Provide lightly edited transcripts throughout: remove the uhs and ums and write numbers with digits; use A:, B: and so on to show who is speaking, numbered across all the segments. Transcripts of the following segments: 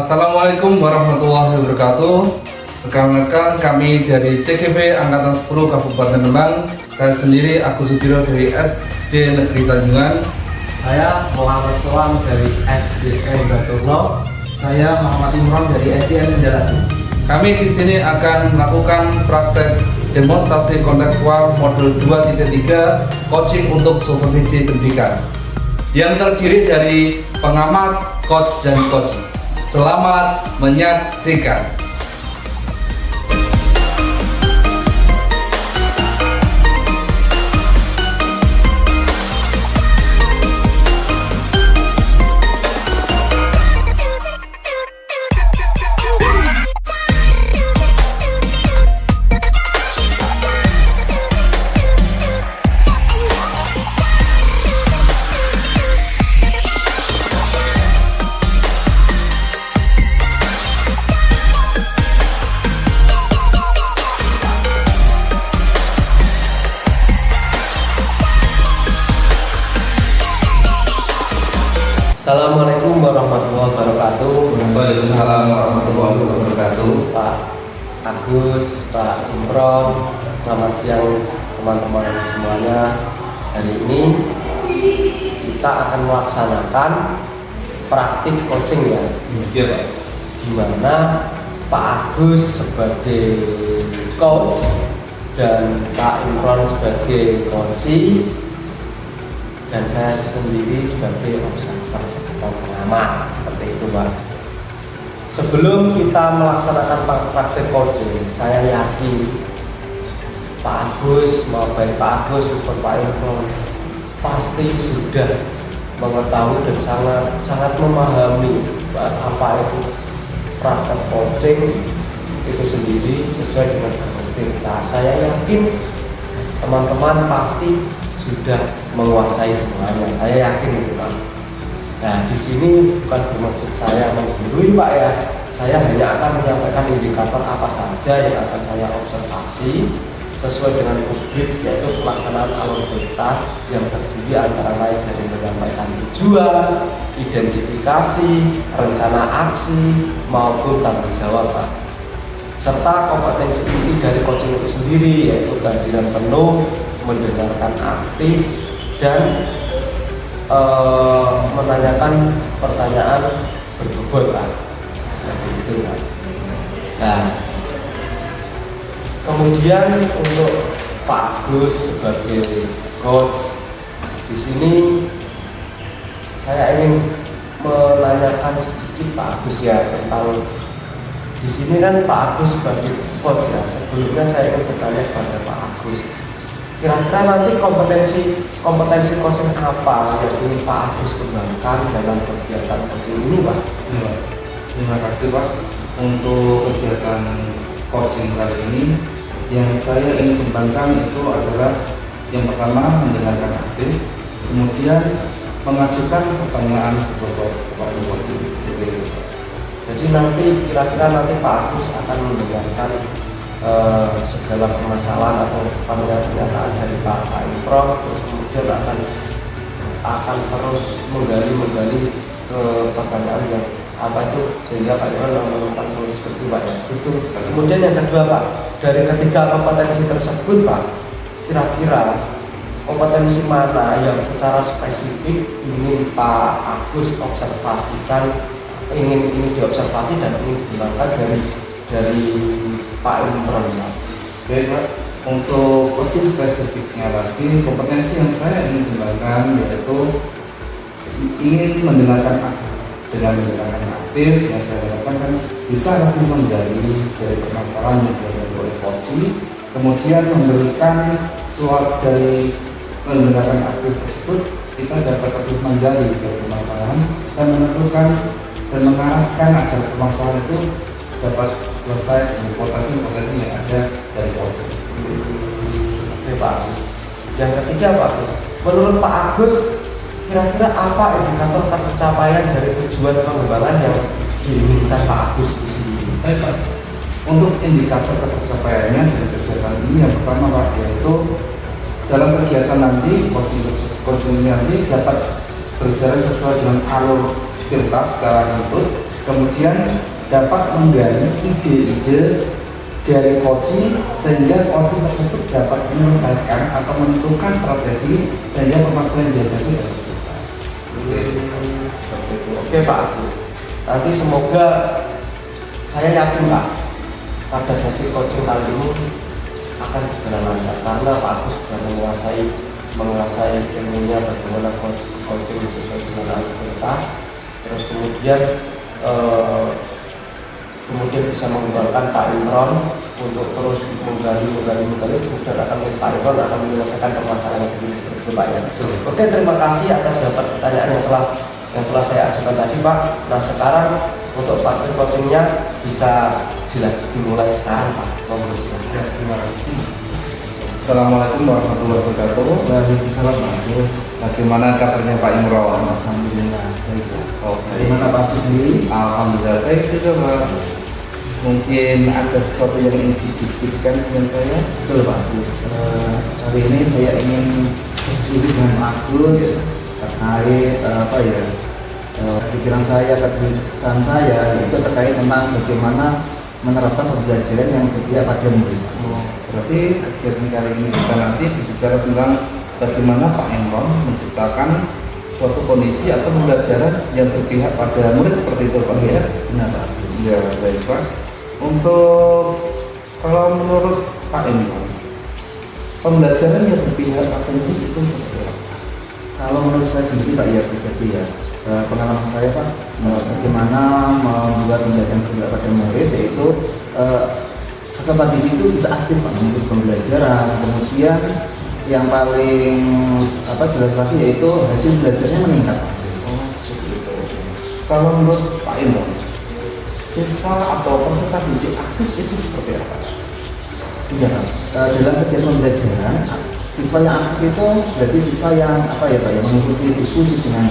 A: Assalamualaikum warahmatullahi wabarakatuh. Rekan-rekan kami dari CGP Angkatan 10 Kabupaten Rembang. Saya sendiri Agus Sudiro dari SD Negeri Tanjungan.
B: Saya Muhammad Soam dari SDN Baturno.
C: Saya Muhammad Imron dari SDN Menjalati.
A: Kami di sini akan melakukan praktek demonstrasi kontekstual modul 2.3 coaching untuk supervisi pendidikan yang terdiri dari pengamat, coach, dan coach. Selamat menyaksikan.
B: Assalamualaikum warahmatullahi wabarakatuh.
A: Waalaikumsalam warahmatullahi wabarakatuh.
B: Pak Agus, Pak Imron, selamat siang teman-teman semuanya. Hari ini kita akan melaksanakan praktik coaching ya.
A: Iya, Pak.
B: Di mana Pak Agus sebagai coach dan Pak Imron sebagai coachee dan saya sendiri sebagai observer atau pengamat, seperti itu Pak. Sebelum kita melaksanakan praktek coaching, saya yakin Pak Agus, baik Pak Agus maupun Pak Imron pasti sudah mengetahui dan sangat memahami apa itu praktek coaching itu sendiri sesuai dengan kita. Saya yakin teman-teman pasti sudah menguasai semuanya. Saya yakin itu Pak. Nah, di sini bukan bermaksud saya menggurui Pak ya. Saya hanya akan menyampaikan indikator apa saja yang akan saya observasi sesuai dengan publik, yaitu pelaksanaan alur perintah yang terdiri antara lain dari menyampaikan tujuan, identifikasi, rencana aksi maupun tanggung jawab Pak. Serta kompetensi inti dari coaching itu sendiri, yaitu kehadiran penuh, mendengarkan aktif, dan menanyakan pertanyaan berbobot Pak. Seperti itu Pak. Nah, kemudian untuk Pak Agus sebagai coach di sini saya ingin menanyakan sedikit Pak Agus ya tentang di sini kan Pak Agus sebagai coach ya. Sebelumnya saya ingin bertanya kepada Pak Agus, kira-kira nanti kompetensi coaching apa yang ingin Pak Agus kembangkan dalam kegiatan coaching ini Pak?
A: Terima kasih Pak untuk kegiatan coaching kali ini. Yang saya ingin kembangkan itu adalah yang pertama mendengarkan aktif, kemudian mengajukan pertanyaan kepada coaching seperti itu.
B: Jadi nanti kira-kira nanti Pak Agus akan mendengarkan segala permasalahan atau pernyataan dari Pak Imron, terus kemudian akan terus menggali ke pertanyaan yang apa itu sehingga Pak Imron menemukan solusi seperti itu Pak ya.
A: Betul sekali.
B: Kemudian yang kedua Pak, dari ketiga kompetensi tersebut Pak, kira-kira kompetensi mana yang secara spesifik ingin Pak Agus observasikan, ingin diobservasi dan ingin dikembangkan dari Pak Imron Pak?
A: Baik Pak, untuk lebih spesifiknya lagi, kompetensi yang saya ingin kembangkan yaitu ingin mendengarkan aktif. Dengan mendengarkan aktif, yang saya harapkan kan bisa lebih menggali dari permasalahan yang dihadapi oleh coaching, kemudian memberikan suatu dari mendengarkan aktif tersebut, kita dapat lebih menggali dari permasalahan dan menentukan dan mengarahkan agar permasalahan itu dapat selesai dengan potensi yang ada dari coaching.
B: Oke Pak. Yang ketiga Pak, menurut Pak Agus, kira-kira apa indikator tercapaian dari tujuan pengembangan yang diinginkan Pak Agus di sini?
A: Baik Pak, untuk indikator tercapaiannya dari kegiatan ini yang pertama Pak, yaitu dalam kegiatan nanti coaching nanti dapat berjalan sesuai dengan alur kita secara runtut kemudian dapat menggali ide-ide dari coaching sehingga coaching tersebut dapat menyelesaikan atau menentukan strategi sehingga permasalahan yang dihadapi dapat selesai.
B: Seperti itu. Oke Pak Agus. Nanti semoga saya yakin Pak pada sesi coaching kali ini akan berjalan lancar karena Pak Agus sudah menguasai ilmunya bagaimana coaching sesuai dengan kita. Terus kemudian bisa mengembangkan Pak Imron untuk terus menggali kemudian akan Pak Imron akan menyelesaikan permasalahan sendiri seperti itu Pak ya. Oke, terima kasih atas jawaban pertanyaan yang telah saya ajukan tadi Pak. Nah sekarang untuk praktik coachingnya bisa dimulai sekarang Pak.
A: Ya, terima kasih. Assalamualaikum warahmatullahi wabarakatuh.
C: Waalaikumsalam Pak Agus.
A: Bagaimana kabarnya Pak Imron?
C: Alhamdulillah baik Pak.
A: Oke.
C: Bagaimana Pak Agus sendiri?
A: Alhamdulillah baik juga Pak. Mungkin ada sesuatu yang ingin didiskusikan dengan saya?
C: Betul Pak Agus. Hari ini saya ingin diskusi dengan Pak Agus terkait pikiran saya, kebiasaan saya itu terkait tentang bagaimana menerapkan pembelajaran yang berpihak pada murid.
A: Berarti kegiatan kali ini kita nanti berbicara tentang bagaimana Pak Imron menciptakan suatu kondisi atau pembelajaran yang berpihak pada murid seperti itu Pak ya?
C: Benar Pak.
A: Ya baik Pak. Untuk kalau menurut Pak Imron, pembelajaran yang berpihak pada murid itu seperti apa?
C: Kalau menurut saya sendiri Pak ya pribadi ya, pengalaman saya Pak, bagaimana membuat pembelajaran berpihak pada murid yaitu peserta didik itu bisa aktif Pak mengikuti pembelajaran, kemudian yang paling jelas lagi yaitu hasil belajarnya meningkat.
A: Oh, seperti itu. Kalau menurut Pak Imron, siswa atau peserta didik aktif itu seperti apa?
C: Iya Pak. Dalam kegiatan pembelajaran, siswa yang aktif itu berarti siswa yang yang mengikuti diskusi dengan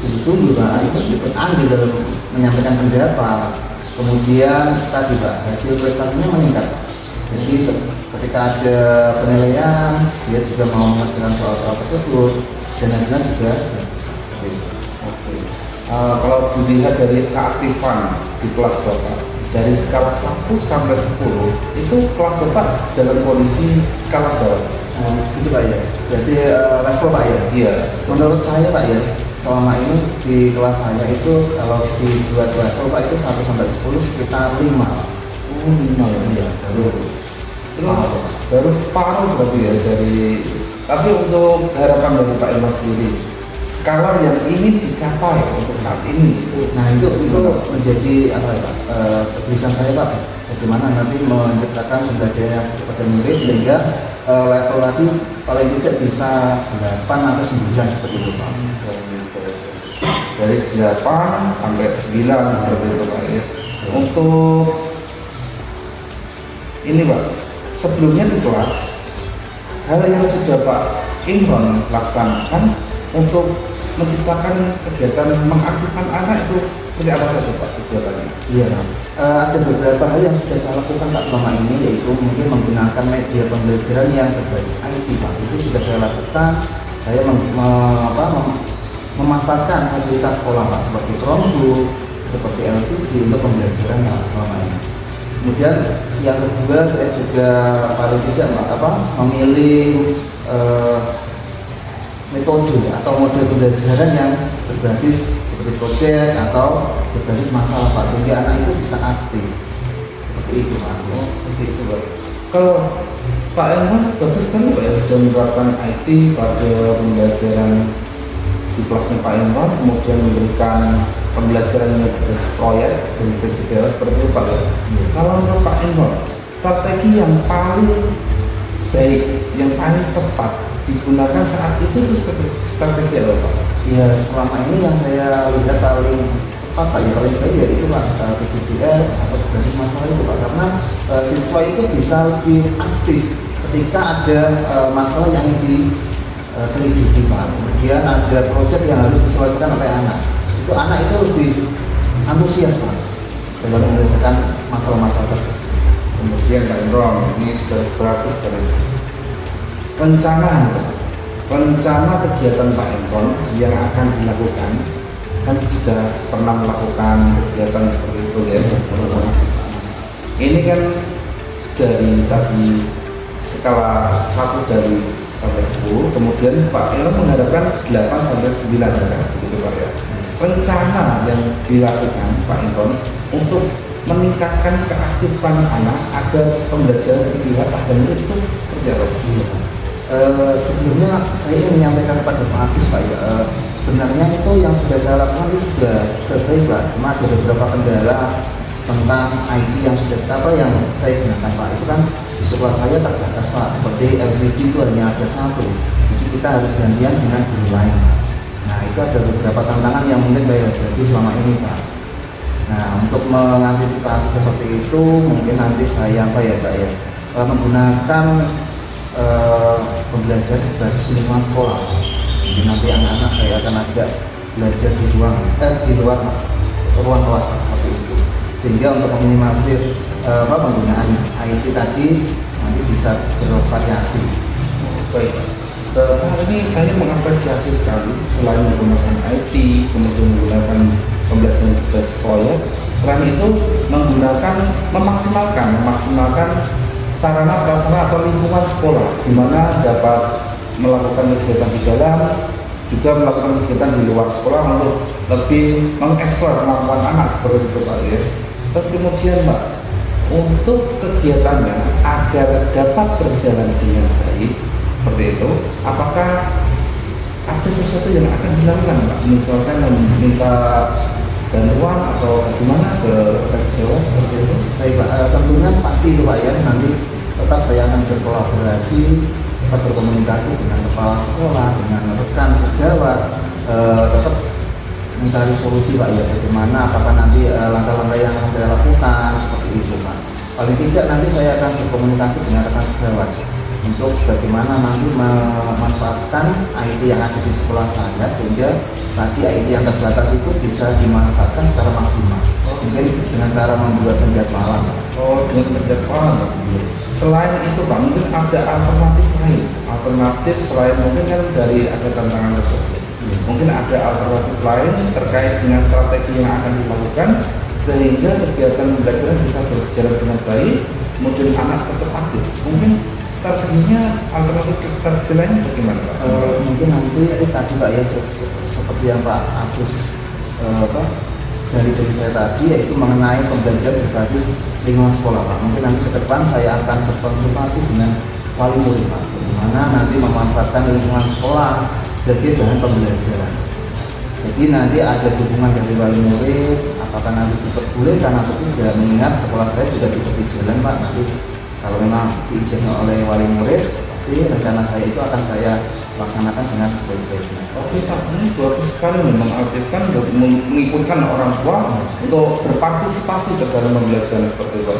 C: sungguh-sungguh Pak, ikut andil dalam menyampaikan pendapat. Kemudian tadi Pak, hasil prestasinya meningkat. Jadi ketika ada penilaian, dia juga mau mengerjakan soal-soal tersebut dan hasilnya juga.
A: Oke. Kalau dilihat dari keaktifan di kelas Bapak, dari skala 1 sampai 10, itu kelas Bapak dalam kondisi skala berapa?
C: Itu Pak ya. Berarti level Pak ya.
A: Iya.
C: Menurut saya Pak ya, selama ini di kelas saya itu kalau di dua level Pak itu 1 sampai 10 sekitar 5.
A: Oh, 5 ya.
C: Baru
A: Separuh berarti ya dari. Tapi untuk harapan dari Pak Imron sendiri, skala yang ingin dicapai untuk saat ini itu.
C: Nah itu menjadi kegelisahan saya Pak. Bagaimana nanti menciptakan pembelajaran kepada murid sehingga level tadi paling tidak bisa 8 atau 9 seperti itu Pak.
A: Dari 8 sampai 9 seperti itu Pak ya. Untuk ini Pak, sebelumnya di kelas hal yang sudah Pak Imron laksanakan untuk menciptakan kegiatan mengaktifkan anak itu seperti apa saja Pak kegiatannya?
C: Iya Pak. Ada beberapa hal yang sudah saya lakukan Pak selama ini, yaitu mungkin menggunakan media pembelajaran yang berbasis IT Pak. Itu sudah saya lakukan. Saya memanfaatkan fasilitas sekolah Pak seperti Chromebook, seperti LCD untuk pembelajaran Pak selama ini. Kemudian yang kedua saya juga paling tidak memilih metode atau model pembelajaran yang berbasis seperti proyek atau berbasis masalah Pak, sehingga anak itu bisa aktif seperti itu Pak.
A: Oh, seperti itu Pak. Kalau Pak Imron bagus kan Pak ya sudah menerapkan IT pada pembelajaran di kelasnya Pak Imron, kemudian memberikan pembelajaran yang berbasis proyek seperti PJDL seperti itu Pak ya. Kalau menurut Pak Imron, strategi yang paling baik, yang paling tepat digunakan saat itu strategi apa Pak?
C: Ya selama ini yang saya lihat paling tepat Pak ya, paling baik ya itu Pak PJDL atau berbasis masalah itu Pak, karena siswa itu bisa lebih aktif ketika ada masalah yang diselidiki Pak. Kemudian ada proyek yang harus diselesaikan oleh anak. Itu anak itu lebih antusias Pak dalam menyelesaikan masalah-masalah tersebut.
A: Kemudian Pak Imron, ini sudah berarti sekali. Rencana kegiatan Pak Imron yang akan dilakukan kan sudah pernah melakukan kegiatan seperti itu ya. Ini kan dari tadi skala 1 dari sampai 10, kemudian Pak Eno mengharapkan 8 sampai 9 sekarang, begitu Pak ya. Rencana yang dilakukan Pak Eno untuk meningkatkan keaktifan anak agar pembelajaran dilihat dan itu seperti apa?
C: Sebelumnya saya ingin menyampaikan kepada Pak Agus Pak ya, sebenarnya itu yang sudah saya lakukan itu sudah baik Pak, cuma ada beberapa kendala tentang IT yang sudah yang saya gunakan Pak. Itu kan di sekolah saya terbatas Pak, seperti LCD itu hanya ada 1, jadi kita harus gantian dengan guru lain Pak. Nah itu ada beberapa tantangan yang mungkin saya hadapi selama ini Pak. Nah untuk mengantisipasi seperti itu mungkin nanti saya menggunakan pembelajaran berbasis lingkungan sekolah. Jadi nanti anak-anak saya akan ajak belajar di luar ruang kelas seperti itu, sehingga untuk meminimalisir penggunaan IT tadi nanti bisa bervariasi.
A: Baik, Pak, ini saya mengapresiasi sekali selain menggunakan IT, kemudian menggunakan pembelajaran berbasis sekolah, selain itu memaksimalkan sarana prasarana atau lingkungan sekolah, di mana dapat melakukan kegiatan di dalam, juga melakukan kegiatan di luar sekolah untuk lebih mengeksplor kemampuan anak seperti itu Pak ya. Terus kemudian Pak, untuk kegiatannya agar dapat berjalan dengan baik seperti itu, apakah ada sesuatu yang akan dilakukan Pak? Misalkan meminta bantuan atau bagaimana ke Jawa seperti itu?
C: Baik Pak, tentunya pasti itu Pak ya, nanti tetap saya akan berkolaborasi, tetap berkomunikasi dengan kepala sekolah, dengan rekan sejawat, tetap mencari solusi Pak ya, bagaimana, apakah nanti langkah-langkah yang akan saya lakukan seperti itu Pak. Paling tidak nanti saya akan berkomunikasi dengan rekan sejawat untuk bagaimana nanti memanfaatkan IT yang ada di sekolah saya, sehingga tadi IT yang terbatas itu bisa dimanfaatkan secara maksimal. Mungkin dengan cara membuat penjadwalan.
A: Dengan penjadwalan. Selain itu Pak, mungkin ada alternatif lain. Alternatif selain mungkin kan dari ada tantangan tersebut. Mungkin ada alternatif lain terkait dengan strategi yang akan dilakukan sehingga kegiatan pembelajaran bisa berjalan dengan baik, kemudian anak tetap aktif. Mungkin strateginya alternatif strategi lain bagaimana Pak?
C: Mungkin nanti tadi Pak ya, seperti yang Pak Agus dari saya tadi, yaitu mengenai pembelajaran berbasis lingkungan sekolah Pak. Mungkin nanti ke depan saya akan berkonsultasi dengan wali murid Pak, bagaimana nanti memanfaatkan lingkungan sekolah sebagai bahan pembelajaran. Jadi nanti ada dukungan dari wali murid, apakah nanti diperbolehkan atau tidak, mengingat sekolah saya juga di tepi jalan Pak. Nanti kalau memang diizinkan oleh wali murid, pasti rencana saya itu akan saya laksanakan dengan sebaik-baiknya.
A: Oke Pak, ini bagus sekali memang aktifkan dan mengikutkan orang tua untuk berpartisipasi ke dalam pembelajaran seperti itu.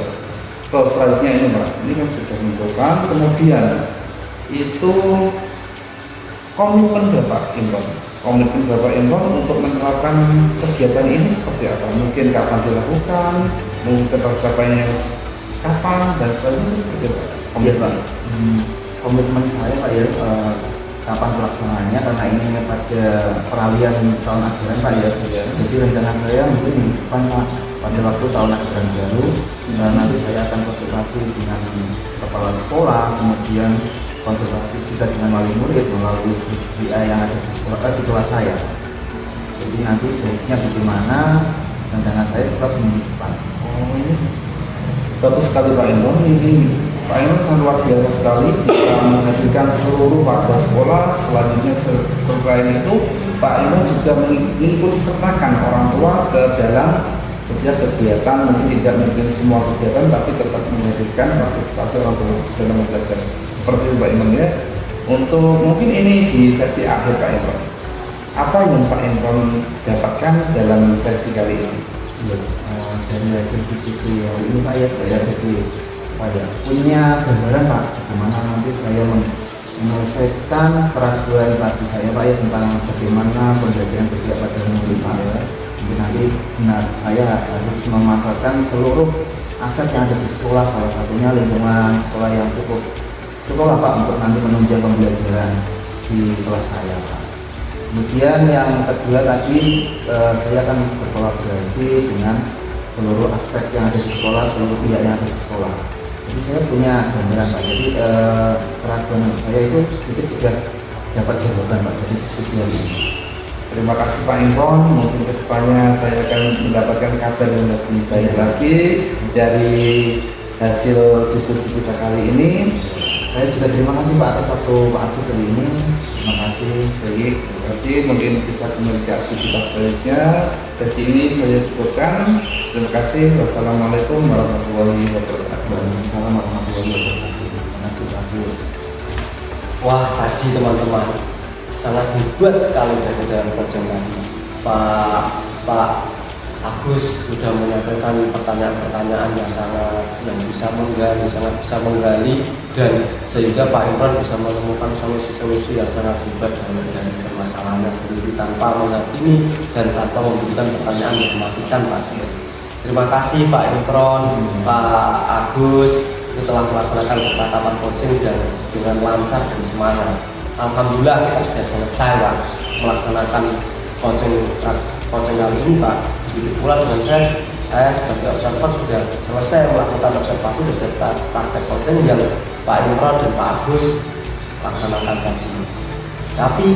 A: Terus selanjutnya ini Pak, ini kan sudah menentukan, kemudian itu komitmen Bapak Imron untuk menerapkan kegiatan ini seperti apa? Mungkin kapan dilakukan, mungkin tercapainya kapan, dan selanjutnya seperti apa?
C: Iya Pak, komitmen saya Pak ya, kapan pelaksanaannya, karena ini pada peralihan tahun ajaran Pak ya. Jadi rencana saya mungkin minggu depan Pak, pada waktu tahun ajaran baru, dan nanti saya akan konsultasi dengan kepala sekolah, kemudian konsultasi juga dengan wali murid melalui BA yang ada di sekolah di kelas saya. Jadi nanti baiknya bagaimana, rencana saya tetap minggu depan.
A: Ini bagus sekali Pak Imron. Ini Pak Imron sangat luar biasa sekali bisa menghadirkan seluruh warga sekolah. Selanjutnya selain itu Pak Imron juga mengikuti sertakan orang tua ke dalam setiap kegiatan, mungkin tidak mungkin semua kegiatan, tapi tetap menghadirkan partisipasi orang tua dalam belajar. Seperti itu Pak Imron ya. Untuk mungkin ini di sesi akhir Pak Imron, apa yang Pak Imron dapatkan dalam sesi kali ini?
C: Dari hasil diskusi hari ini Pak ya, saya jadi punya gambaran Pak, bagaimana nanti saya menyelesaikan keraguan tadi saya Pak ya, tentang bagaimana pembelajaran berpihak pada murid Pak ya. Mungkin nanti saya harus memanfaatkan seluruh aset yang ada di sekolah, salah satunya lingkungan sekolah yang cukup lah Pak untuk nanti menunjang pembelajaran di kelas saya Pak. Kemudian yang kedua tadi saya akan berkolaborasi dengan seluruh aspek yang ada di sekolah, seluruh pihak yang ada di sekolah. Jadi saya punya gambaran Pak. Jadi keraguan saya itu sedikit sudah dapat jawaban Pak dari diskusi hari ini.
A: Terima kasih Pak Imron, mungkin kedepannya saya akan mendapatkan kabar yang lebih baik lagi dari hasil diskusi kita kali ini.
C: Saya juga terima kasih Pak atas waktu Pak Agus hari ini. Terima kasih.
A: Baik, terima kasih. Mungkin bisa kembali ke aktivitas selanjutnya. Sesi ini saya cukupkan. Terima kasih. Wassalamualaikum warahmatullahi wabarakatuh.
C: Waalaikumsalam warahmatullahi wabarakatuh. Terima kasih Pak Agus.
B: Wah, tadi teman-teman sangat hebat sekali dari dalam program tadi. Pak Agus sudah menyampaikan pertanyaan-pertanyaan yang bisa menggali dan sehingga Pak Imron bisa menemukan solusi-solusi yang sangat hebat dari permasalahannya sendiri tanpa menghakimi dan tanpa memberikan pertanyaan yang mematikan Pak. Terima kasih Pak Imron, Pak Agus telah melaksanakan percakapan coaching dan dengan lancar dan semangat. Alhamdulillah kita sudah selesai Pak melaksanakan coaching kali ini Pak. Begitu pula dengan saya sebagai observer sudah selesai melakukan observasi dari praktek coaching yang Pak Imron dan Pak Agus laksanakan tadi. Tapi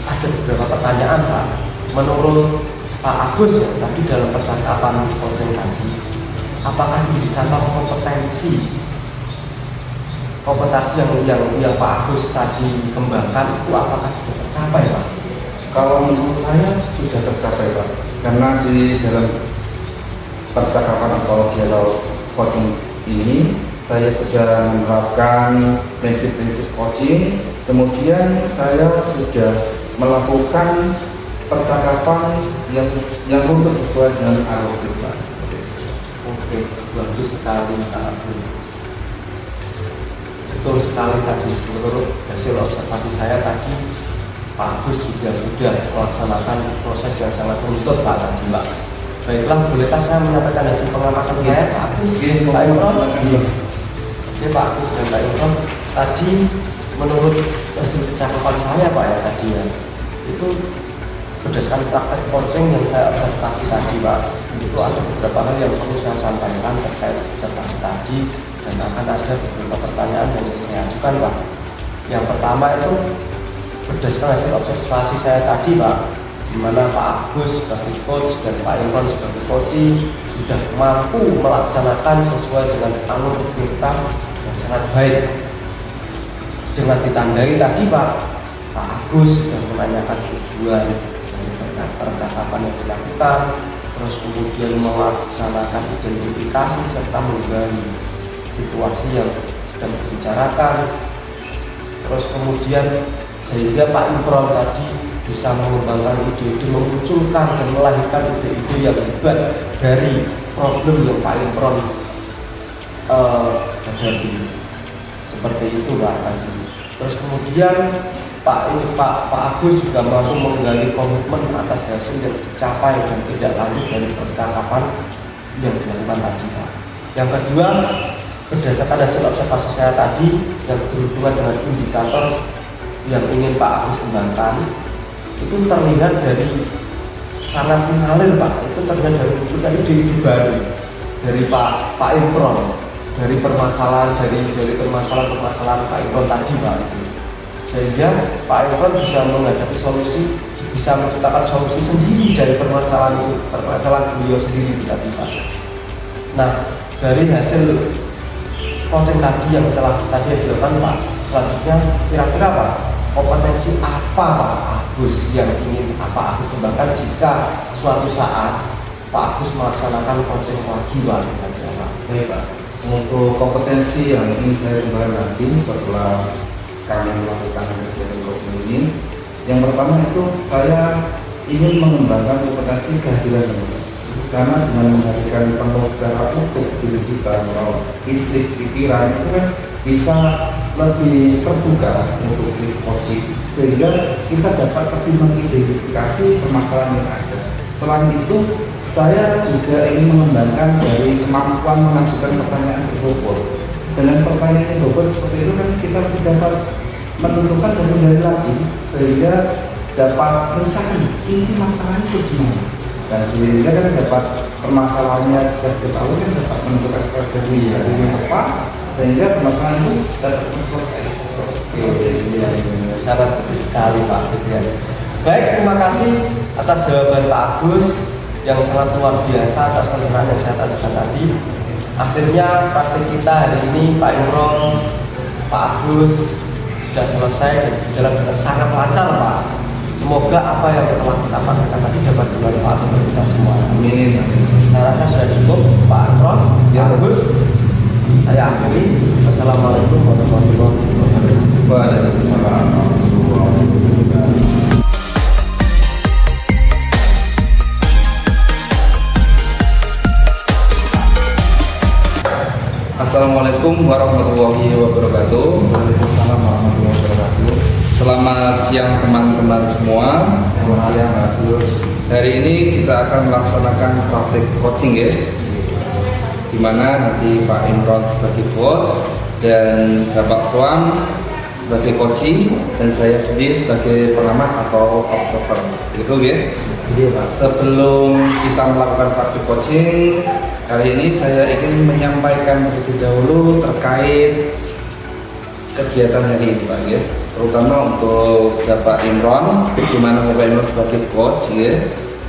B: ada beberapa pertanyaan Pak. Menurut Pak Agus ya, tadi dalam percakapan coaching tadi, apakah indikator kompetensi yang Pak Agus tadi kembangkan itu apakah sudah tercapai Pak?
A: Kalau menurut saya sudah tercapai Pak, karena di dalam percakapan atau dialog coaching ini saya sudah menerapkan prinsip-prinsip coaching, kemudian saya sudah melakukan percakapan yang untuk sesuai dengan alur kita.
B: Oke, bagus sekali Pak Agus. Betul sekali tadi, menurut hasil observasi saya tadi Pak Agus juga sudah melaksanakan proses yang sangat runtut Pak tadi Pak. Baiklah, bolehkah saya menyampaikan hasil pengamatan saya Pak Agus? Pak Imron? Oke Pak Agus dan Pak Imron, tadi menurut hasil percakapan saya Pak ya tadi ya, itu berdasarkan praktek coaching yang saya observasi tadi Pak, itu ada beberapa hal yang perlu saya sampaikan terkait observasi tadi dan akan ada beberapa pertanyaan yang saya ajukan Pak. Yang pertama itu berdasarkan hasil observasi saya tadi Pak, di mana Pak Agus sebagai coach dan Pak Imron sebagai coaching sudah mampu melaksanakan sesuai dengan alur kita yang sangat baik. Dengan ditandai tadi Pak Agus sudah menanyakan tujuan dari percakapan yang dilakukan, terus kemudian melaksanakan identifikasi serta menggali situasi yang sedang dibicarakan, terus kemudian sehingga Pak Imron tadi bisa mengembangkan ide-ide, memunculkan dan melahirkan ide-ide yang hebat dari problem yang Pak Imron hadapi. Seperti itu Pak tadi. Terus kemudian Pak Agus juga mampu menggali komitmen atas hasil yang dicapai dan tidak lanjut dari percakapan yang dilakukan tadi Pak. Yang kedua, berdasarkan hasil observasi saya tadi yang berhubungan dengan indikator yang ingin Pak Agus kembangkan, itu terlihat dari sangat mengalir Pak. Itu terlihat dari munculnya ide-ide baru dari Pak Imron, dari permasalahan Pak Imron tadi Pak. Sehingga Pak Imron bisa menghadapi solusi, bisa menciptakan solusi sendiri dari permasalahan beliau sendiri tadi Pak. Nah, dari hasil coaching tadi yang telah tadi dilakukan Pak, selanjutnya kira-kira Pak, kompetensi apa Pak Agus yang ingin Pak Agus kembangkan jika suatu saat Pak Agus melaksanakan coaching lagi Pak?
A: Baik Pak, untuk kompetensi yang ingin saya kembangkan lagi setelah kami melakukan kegiatan coaching ini, yang pertama itu saya ingin mengembangkan kompetensi kehadiran manusia. Karena dengan menghadirkan penuh secara utuh diri kita, mau fisik, pikiran itu kan bisa lebih terbuka untuk si coaching, sehingga kita dapat lebih mengidentifikasi permasalahan yang ada. Selain itu, saya juga ingin mengembangkan dari kemampuan mengajukan pertanyaan berbobot. Dengan pertanyaan yang berbobot seperti itu kan kita lebih dapat menentukan dan menilai lagi, sehingga dapat mencari inti masalahnya itu gimana, dan sehingga kan dapat permasalahannya sudah diketahui kan dapat menentukan strategi yang tepat sehingga permasalahan itu dapat terselesaikan.
B: Sangat bagus sekali Pak Fitrian. Baik, terima kasih atas jawaban Pak Agus yang sangat luar biasa atas pencerahan yang saya tanyakan tadi. Akhirnya praktik kita hari ini Pak Imron, Pak Agus sudah selesai dan berjalan dengan sangat lancar Pak. Semoga apa yang telah kita praktekkan tadi dapat bermanfaat untuk kita semua.
A: Amin.
B: Saya rasa sudah cukup Pak Imron, Pak Agus. Saya akhiri. Wassalamualaikum warahmatullahi wabarakatuh.
A: Waalaikumsalam warahmatullahi wabarakatuh. Assalamualaikum warahmatullahi wabarakatuh.
C: Waalaikumsalam warahmatullahi wabarakatuh.
A: Selamat siang teman-teman semua.
C: Selamat siang Pak Agus.
A: Hari ini kita akan melaksanakan praktik coaching ya, di mana nanti Pak Imron sebagai coach dan Bapak Swam sebagai coaching dan saya sendiri sebagai pengamat atau observer. Itu ya.
B: Iya Pak.
A: Sebelum kita melakukan praktik coaching, kali ini saya ingin menyampaikan terlebih dahulu terkait kegiatan hari ini Pak ya, terutama untuk Bapak Imron, di mana Bapak Imron sebagai coach ya.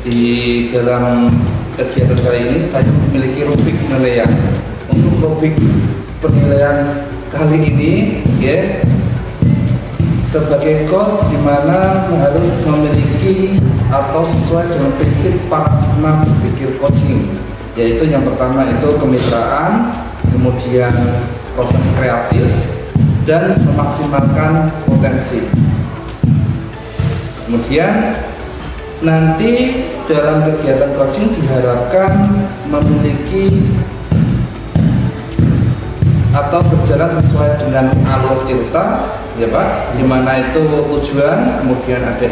A: Di dalam kegiatan kali ini saya memiliki rubrik penilaian. Untuk rubrik penilaian kali ini ya, sebagai coach di mana harus memiliki atau sesuai dengan prinsip paradigma berpikir coaching, yaitu yang pertama itu kemitraan, kemudian proses kreatif, dan memaksimalkan potensi. Kemudian nanti dalam kegiatan coaching diharapkan memiliki atau berjalan sesuai dengan alur cerita ya Pak, dimana itu tujuan, kemudian ada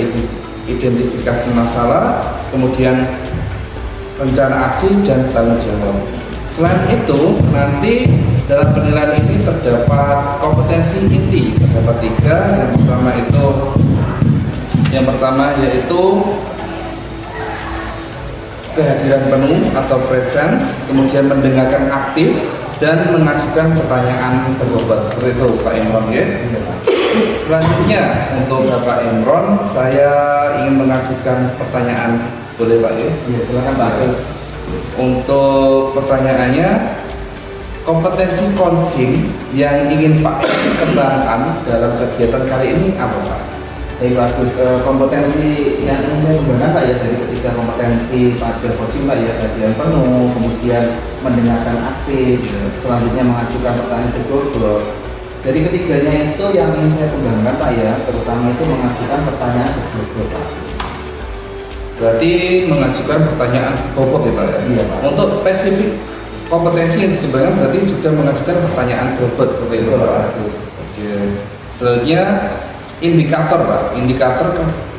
A: identifikasi masalah, kemudian rencana aksi dan tanggung jawab. Selain itu nanti dalam penilaian ini terdapat kompetensi inti, terdapat 3. Yang pertama yaitu kehadiran penuh atau presence, kemudian mendengarkan aktif dan mengajukan pertanyaan berbobot. Seperti itu Pak Imron ya. Selanjutnya untuk Bapak Imron, saya ingin mengajukan pertanyaan, boleh Pak ya?
C: Iya, silakan Pak Agus.
A: Untuk pertanyaannya, kompetensi coaching yang ingin Pak kembangkan dalam kegiatan kali ini apa Pak?
C: Baik Pak Agus, kompetensi yang ingin saya kembangkan Pak ya, dari ketiga kompetensi pada coaching Pak ya, kehadiran penuh, kemudian mendengarkan aktif, selanjutnya mengajukan pertanyaan berbobot. Dari ketiganya itu yang ingin saya kembangkan Pak ya, terutama itu mengajukan pertanyaan berbobot Pak.
A: Berarti mengajukan pertanyaan berbobot ya Pak ya?
C: Iya Pak.
A: Untuk spesifik kompetensi yang dikembangkan berarti juga mengajukan pertanyaan berbobot seperti itu
C: Betul,
A: Pak?
C: Pak Agus.
A: Oke. Selanjutnya indikator Pak, indikator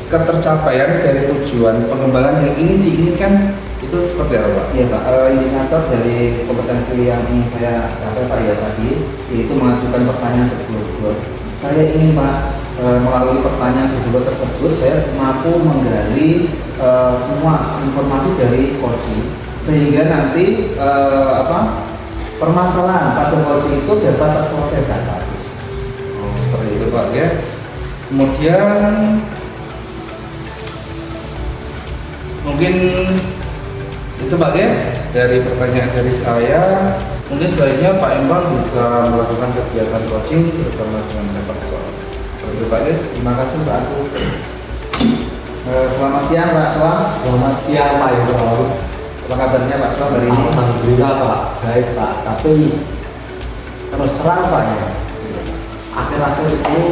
A: ketercapaian dari tujuan pengembangan yang ingin diinginkan itu seperti apa Pak?
C: Iya Pak, indikator dari kompetensi yang ingin saya capai Pak ya tadi, yaitu mengajukan pertanyaan berbobot. Saya ingin Pak, melalui pertanyaan berbobot tersebut saya mampu menggali semua informasi dari coaching, sehingga nanti permasalahan pada coaching itu dapat terselesaikan Pak.
A: Oh, seperti itu Pak ya. Kemudian mungkin itu Pak ya, dari pertanyaan dari saya. Mungkin selanjutnya Pak Imron bisa melakukan kegiatan coaching bersama dengan Bapak Swam. Seperti itu Pak ya.
C: Terima kasih Pak Agus. Selamat siang Pak Swam.
B: Selamat siang Pak Imron.
C: Apa kabarnya Pak Swam hari ini?
B: Alhamdulillah Pak, baik Pak. Tapi terus terang Pak ya, akhir-akhir ini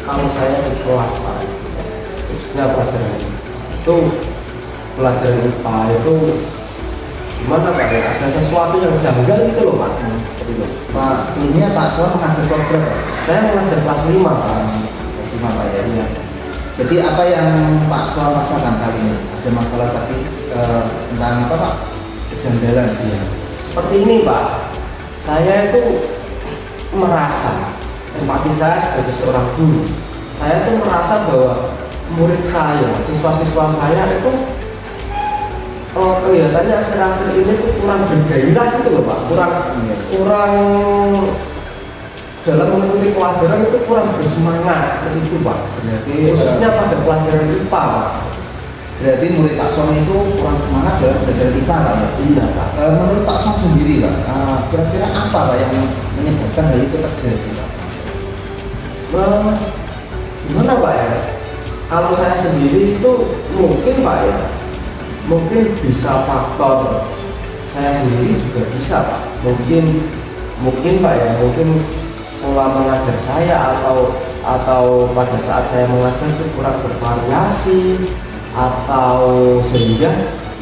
B: kalau saya di kelas Pak, khususnya pelajaran itu pelajaran IPA itu gimana Pak ya? Ada sesuatu yang janggal gitu loh Pak. Seperti itu.
C: Pak, sebelumnya Pak Swam mengajar kelas berapa?
B: Saya mengajar kelas 5 Pak.
C: Kelas 5 Pak ya. Iya. Jadi apa yang Pak Swam rasakan kali ini? Ada masalah tadi tentang apa Pak? Kejanggalan dia.
B: Seperti ini Pak, saya itu merasa empati saya sebagai seorang guru. Saya itu merasa bahwa murid saya, siswa-siswa saya itu kelihatannya akhir-akhir ini tuh kurang bergairah gitu loh Pak, kurang dalam mengikuti pelajaran itu kurang bersemangat seperti itu Pak.
C: Berarti
B: Khususnya pada pelajaran IPA Pak.
C: berarti murid Pak Som itu kurang semangat dalam belajar IPA Pak ya?
B: Iya Pak.
C: Menurut Pak Som sendiri Pak, kira-kira apa Pak yang menyebabkan hal itu terjadi Pak?
B: Gimana Pak ya? Kalau saya sendiri itu mungkin Pak ya, mungkin bisa faktor saya sendiri juga bisa Pak. Mungkin Pak ya, mungkin pola mengajar saya atau pada saat saya mengajar itu kurang bervariasi, atau sehingga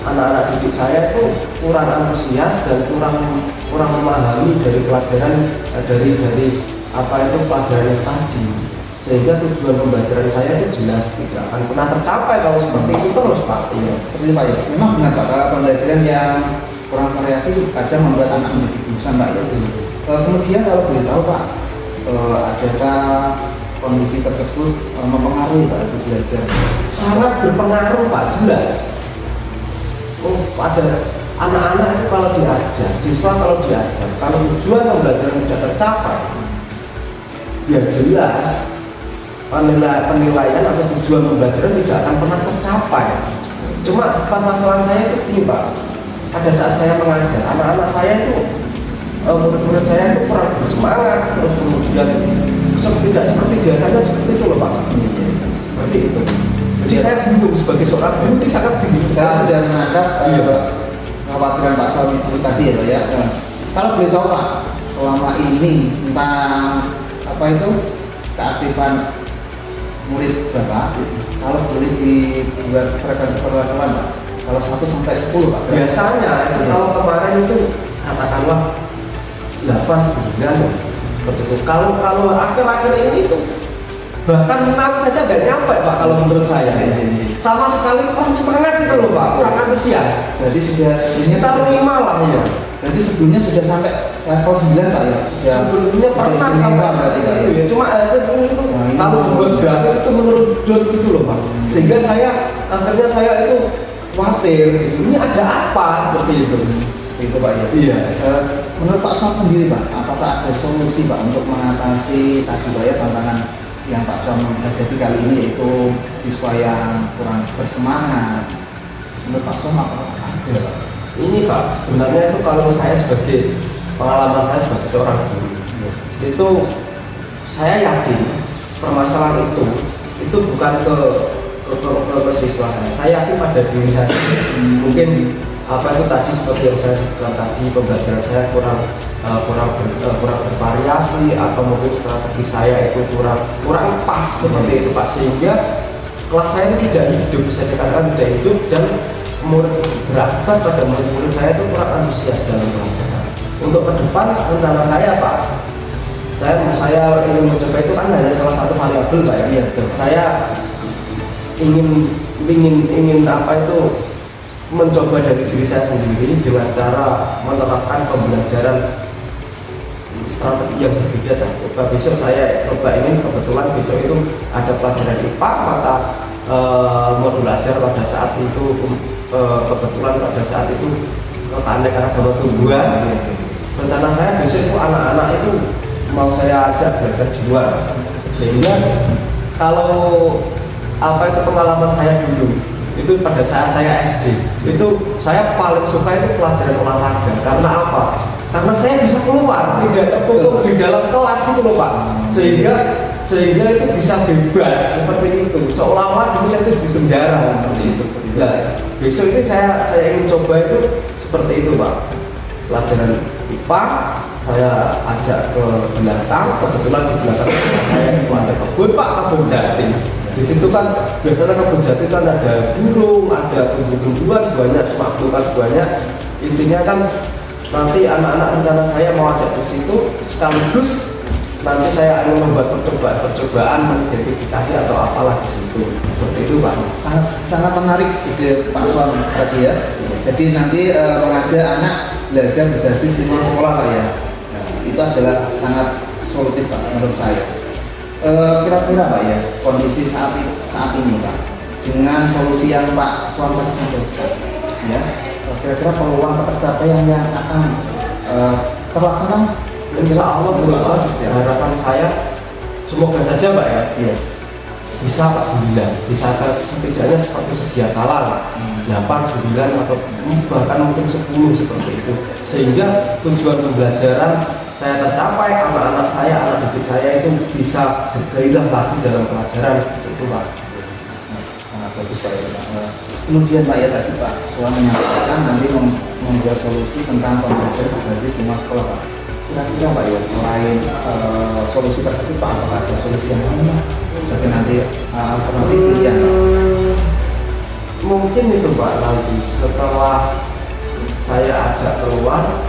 B: anak-anak didik saya itu kurang antusias dan kurang memahami dari pelajaran dari apa itu pelajaran yang tadi, sehingga tujuan pembelajaran saya itu jelas tidak akan pernah tercapai kalau seperti itu terus Pak.
C: Iya, seperti itu Pak ya. Memang benar Pak, pembelajaran yang kurang variasi kadang membuat anak menjadi bosan Pak ya. Kemudian kalau boleh tahu Pak, adakah kondisi tersebut mempengaruhi Pak hasil belajar?
B: Sangat berpengaruh Pak, jelas. Pada anak-anak itu kalau diajar, siswa kalau diajar, kalau tujuan pembelajaran tidak tercapai, ya jelas penilaian atau tujuan pembelajaran tidak akan pernah tercapai. Cuma masalah saya itu gini Pak, pada saat saya mengajar, anak-anak saya itu murid-murid saya itu kurang bersemangat, terus kemudian tidak seperti biasanya seperti itu loh Pak. Seperti itu. Jadi saya bingung sebagai seorang guru, ini sangat bingung.
C: Saya sudah menangkap kekhawatiran Pak Som itu tadi ya Pak ya. Kalau boleh tahu Pak, selama ini tentang apa itu keaktifan murid Bapak, kalau boleh dibuat frekuensi perlakuan Pak, kalau 1 sampai 10 Pak.
B: Biasanya itu kalau kemarin itu katakanlah 8, 9 seperti itu. Kalau akhir-akhir ini itu bahkan 6 saja nggak nyampe Pak kalau menurut saya. Sama sekali kurang semangat itu loh Pak, kurang antusias.
C: Berarti sudah
B: Sekitar 5 lah ya.
C: Berarti sebelumnya sudah sampai level 9 Pak ya?
B: Sebelumnya pernah sampai
C: berarti Pak ya?
B: itu ya. Cuma itu kalau dibuat grafik itu menurut gitu loh Pak. Sehingga akhirnya saya itu khawatir, ini ada apa seperti itu.
C: Itu Pak ya?
B: Iya.
C: Menurut Pak Som sendiri Pak, apakah ada solusi Pak untuk mengatasi tadi Pak ya tantangan yang Pak Som hadapi kali ini, yaitu siswa yang kurang bersemangat? Menurut Pak Som apakah ada Pak?
B: Ini Pak, sebenarnya itu kalau saya sebagai pengalaman saya sebagai seorang guru, itu saya yakin permasalahan itu bukan ke siswa saya. Saya yakin pada diri saya. Mungkin apa itu tadi seperti yang saya sebutkan tadi, pembelajaran saya kurang bervariasi, atau mungkin strategi saya itu kurang pas seperti itu Pak, sehingga kelas saya tidak hidup, bisa dikatakan tidak hidup, dan berakibat pada murid-murid saya itu kurang antusias dalam pelajaran. Untuk ke depan rencana saya Pak, saya ingin mencoba itu kan hanya salah satu variabel Pak ya. Saya ingin apa itu mencoba dari diri saya sendiri dengan cara menerapkan pembelajaran strategi yang berbeda. Coba besok saya ingin, kebetulan besok itu ada pelajaran IPA, maka modul ajar pada saat itu kebetulan pada saat itu keanekaragaman tumbuhan. Rencana saya besok itu anak-anak itu mau saya ajak belajar di luar, sehingga kalau apa itu pengalaman saya dulu itu pada saat saya SD itu saya paling suka itu pelajaran olahraga. Karena apa? Karena saya bisa keluar, tidak tertutup di dalam kelas itu loh Pak, sehingga itu bisa bebas seperti itu, seolah-olah dulu saya itu di penjara seperti itu. Nah, besok ini saya ingin coba itu seperti itu Pak, pelajaran IPA saya ajak ke belakang, kebetulan di belakang saya itu ada kebun Pak, kebun jati. Di situ kan biasanya kebun jati kan ada burung, ada tumbuh-tumbuhan banyak, semaklukan banyak. Intinya kan nanti anak-anak rencana saya mau ajak ke situ, sekaligus nanti saya akan membuat percobaan mengidentifikasi atau apalah di situ. Seperti itu Pak.
C: Sangat menarik ide Pak Som tadi ya. Jadi nanti mengajak anak belajar berbasis lingkungan sekolah Pak ya. Itu adalah sangat solutif Pak menurut saya. Kira-kira Pak ya, kondisi saat ini Pak, dengan solusi yang Pak Suam tadi sampaikan, ya, kira-kira peluang tercapaian yang akan terlaksana,
B: Insya Allah
C: menurut Pak seperti apa?
B: harapan saya semoga saja Pak ya
C: Iya.
B: bisa Pak 9, bisa setidaknya seperti sedia kala 8, 9 atau bahkan mungkin 10 seperti itu, sehingga tujuan pembelajaran saya tercapai, anak-anak saya, anak didik saya itu bisa bergairah lagi dalam pelajaran itu Pak.
C: Sangat bagus Pak ya Pak. Kemudian Pak ya tadi Pak Suam menyampaikan nanti membuat solusi tentang pembelajaran berbasis lima sekolah Pak. Kira-kira Pak ya selain solusi tersebut Pak, apakah ada solusi yang lain Pak? Sebagai nanti alternatif pilihan Pak.
B: Mungkin itu Pak, nanti setelah saya ajak keluar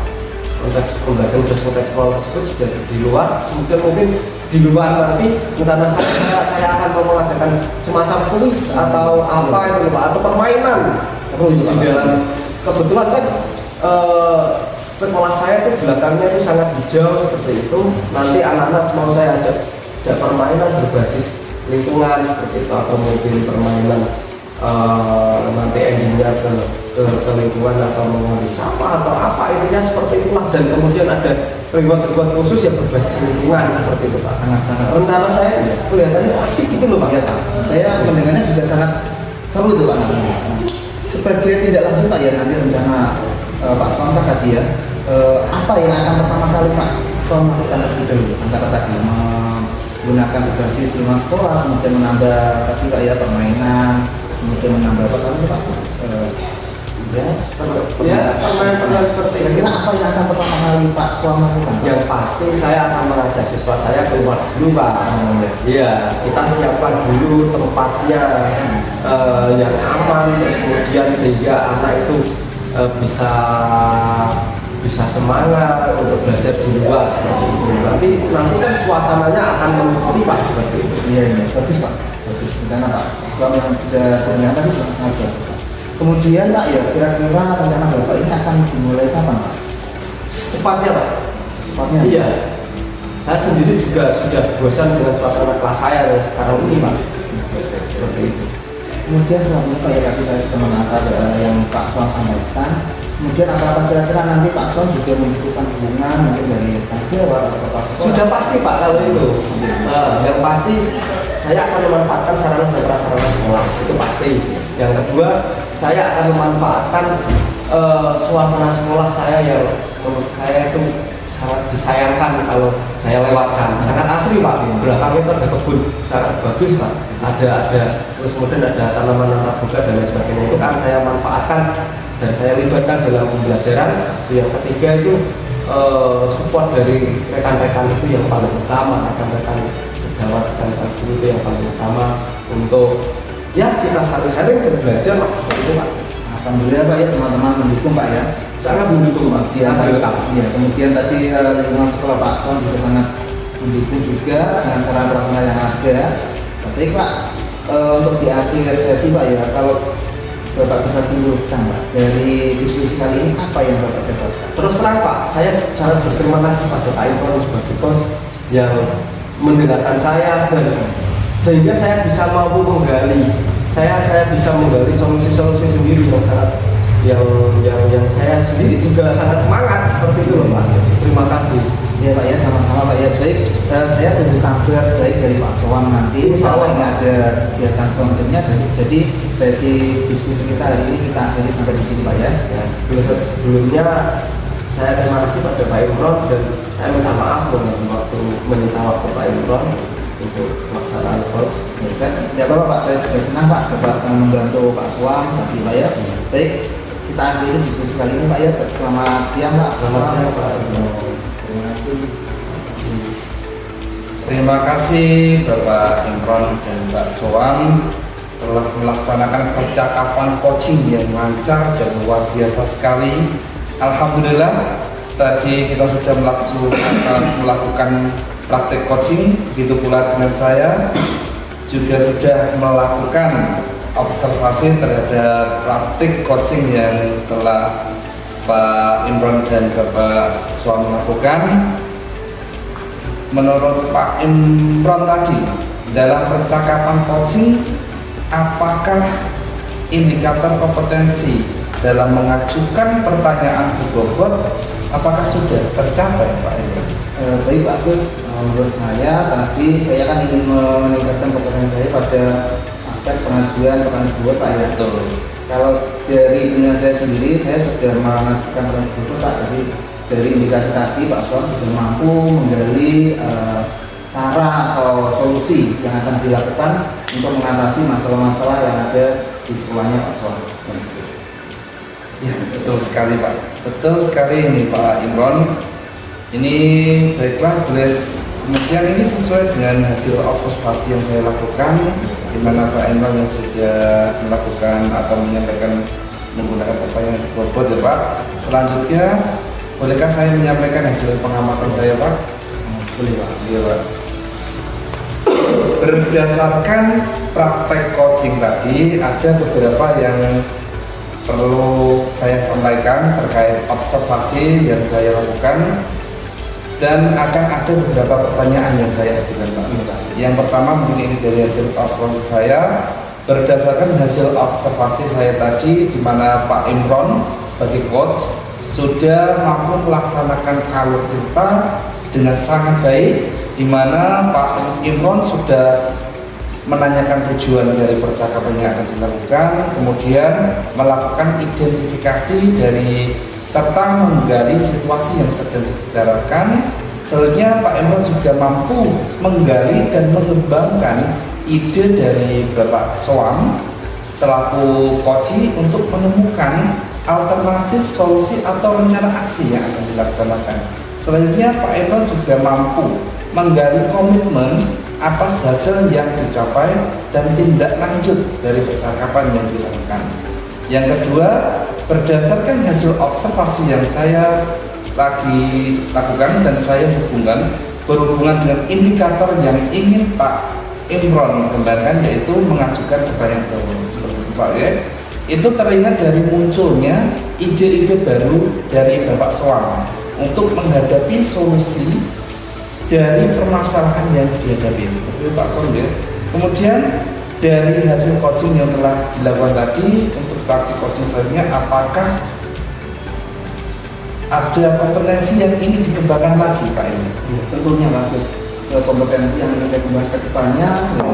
B: konteks pembelajaran kontekstual tersebut sudah di luar, mungkin di luar nanti rencana saya akan mengadakan semacam kuis atau apa itu Pak, atau permainan
C: Seru itu
B: di
C: Pak.
B: dalam. Kebetulan kan sekolah saya itu belakangnya itu sangat hijau seperti itu, nanti anak-anak mau saya ajak permainan berbasis lingkungan seperti itu, atau mungkin permainan nanti endingnya ke lingkungan atau mengambil sampah atau apa, intinya seperti itulah, dan kemudian ada reward khusus yang berbasis lingkungan seperti itu Pak.
C: Sangat-sangat
B: Rencana saya kelihatannya asik gitu loh Pak.
C: ya Pak. Saya mendengarnya juga sangat seru itu Pak. Sebagai tindak lanjut Pak ya nanti rencana Pak Suam tadi ya, apa yang akan pertama kali Pak Suam lakukan terlebih dahulu, antara tadi menggunakan berbasis lima sekolah, kemudian menambah tadi Pak ya permainan, kemudian menambah apa tadi Pak?
B: Ya, permainan seperti itu.
C: Kira-kira apa yang akan pertama kali Pak Suam lakukan?
B: Yang pasti saya akan mengajak siswa saya keluar dulu Pak. Iya, kita siapkan dulu tempatnya yang aman, terus kemudian sehingga anak itu bisa semangat untuk belajar di luar seperti itu. Nanti kan suasananya akan mengikuti Pak seperti itu.
C: Iya, bagus Pak, bagus. Rencana Pak Suam yang sudah ternyata tadi sudah sangat bagus. Kemudian Pak ya, kira-kira rencana Bapak ini akan dimulai kapan Pak?
B: Secepatnya Pak.
C: Secepatnya?
B: Iya. Saya sendiri juga sudah bosan dengan suasana kelas saya yang sekarang ini Pak. Seperti itu.
C: Kemudian selanjutnya Pak ya, tadi saya sudah menangkap yang Pak Suam sampaikan. Kemudian apa kira-kira nanti Pak Suam juga membutuhkan dukungan mungkin dari Jawa atau Kepala Sekolah?
B: Sudah pasti Pak kalau itu. Yang pasti saya akan memanfaatkan sarana dan prasarana sekolah, itu pasti. Yang kedua, saya akan memanfaatkan suasana sekolah saya yang menurut saya itu sangat disayangkan kalau saya lewatkan. Sangat asri Pak. Belakang itu ada kebun sangat bagus Pak. Ada terus kemudian ada tanaman terbuka dan lain sebagainya. Itu kan saya manfaatkan dan saya libatkan dalam pembelajaran. Yang ketiga itu support dari rekan-rekan itu yang paling utama, rekan-rekan sejawat, rekan-rekan guru itu yang paling utama untuk ya kita saling-saling dan belajar lah seperti itu Pak.
C: Alhamdulillah Pak ya, teman-teman mendukung Pak ya.
B: Sangat mendukung Pak.
C: Ya, ya, kemudian tadi lingkungan sekolah Pak Suam juga sangat mendukung juga dengan sarana prasarana yang ada. Baik Pak, untuk di akhir sesi Pak ya, kalau Bapak bisa simpulkan Pak dari diskusi kali ini apa yang Bapak dapatkan?
B: Terus terang Pak, saya sangat berterima kasih pada Pak Imron sebagai coach yang mendengarkan saya dan sehingga saya bisa mampu menggali, saya bisa menggali solusi-solusi sendiri yang sangat yang saya sendiri juga sangat semangat seperti itu Pak. Terima kasih.
C: Ya Pak ya, sama-sama Pak ya. Baik, saya tunggu kabar baik dari Pak Suam nanti. Kalau ini ada kegiatan selanjutnya, jadi sesi diskusi kita hari ini kita akhiri sampai di sini Pak ya.
B: Ya, sebelumnya saya terima kasih pada Pak Imron dan saya minta maaf menyita waktu Pak Imron untuk pelaksanaan course.
C: Ya, tidak apa-apa Pak, saya juga senang Pak dapat membantu Pak Suam tadi Pak ya. Baik, kita akhiri diskusi kali ini Pak ya. Selamat siang Pak.
B: Selamat siang Pak.
C: Terima kasih.
A: Terima kasih Bapak Imron dan Mbak Suam telah melaksanakan percakapan coaching yang lancar dan luar biasa sekali. Alhamdulillah tadi kita sudah melakukan praktek coaching, begitu pula dengan saya juga sudah melakukan observasi terhadap praktik coaching yang telah Pak Imron dan Bapak Suam lakukan. menurut Pak Imron tadi dalam percakapan coaching, apakah indikator kompetensi dalam mengajukan pertanyaan ke bobot apakah sudah tercapai Pak Imron?
C: Baik Pak Agus, menurut saya tadi saya kan ingin meningkatkan kompetensi saya pada aspek pengajuan pertanyaan bobot Pak ya.
A: Betul.
C: Kalau dari dunia saya sendiri, saya sudah mengajukan pertanyaan bobot Pak. Jadi dari indikasi tadi Pak Suam sudah mampu menggali cara atau solusi yang akan dilakukan untuk mengatasi masalah-masalah yang ada di sekolahnya Pak Suam.
A: Ya, betul sekali Pak. Betul sekali ini Pak Imron. Ini baiklah, kemudian ini sesuai dengan hasil observasi yang saya lakukan, di mana Pak Imron yang sudah melakukan atau menyampaikan menggunakan pertanyaan bobot ya Pak. Selanjutnya, bolehkah saya menyampaikan hasil pengamatan saya Pak?
C: Boleh Pak.
A: Iya Pak. Berdasarkan praktek coaching tadi, ada beberapa yang perlu saya sampaikan terkait observasi yang saya lakukan, dan akan ada beberapa pertanyaan yang saya ajukan Pak. Yang pertama mungkin ini dari hasil observasi saya, berdasarkan hasil observasi saya tadi, di mana Pak Imron sebagai coach sudah mampu melaksanakan alur kita dengan sangat baik, di mana Pak Imron sudah menanyakan tujuan dari percakapan yang akan dilakukan, kemudian melakukan identifikasi dari serta menggali situasi yang sedang dibicarakan. Selanjutnya Pak Imron juga mampu menggali dan mengembangkan ide dari Bapak Soam selaku coach untuk menemukan alternatif solusi atau rencana aksi yang akan dilaksanakan. Selanjutnya Pak Imron juga mampu menggali komitmen atas hasil yang dicapai dan tindak lanjut dari percakapan yang dilakukan. Yang kedua, berdasarkan hasil observasi yang saya lagi lakukan dan saya hubungkan berhubungan dengan indikator yang ingin Pak Imron kembangkan, yaitu mengajukan pertanyaan Pak ya. Itu terlihat dari munculnya ide-ide baru dari Bapak Soam untuk menghadapi solusi dari permasalahan yang dihadapi seperti Pak Soam ya. Kemudian dari hasil coaching yang telah dilakukan tadi, untuk praktik coaching selanjutnya, apakah ada kompetensi yang ingin dikembangkan lagi Pak ini?
C: Ya, tentunya bagus. Kompetensi yang ingin saya kembangkan ke depannya ya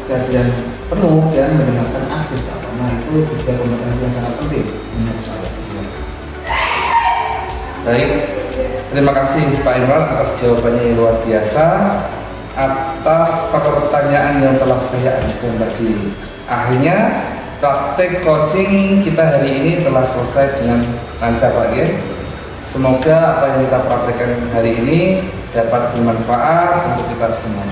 C: kehadiran penuh dan mendengarkan aktif Pak, karena itu juga kompetensi yang sangat penting menurut saya.
A: Baik, terima kasih Pak Imron atas jawabannya yang luar biasa, atas pertanyaan yang telah saya ajukan tadi. Akhirnya praktek coaching kita hari ini telah selesai dengan lancar Pak ya. Semoga apa yang kita praktekkan hari ini dapat bermanfaat untuk kita semua.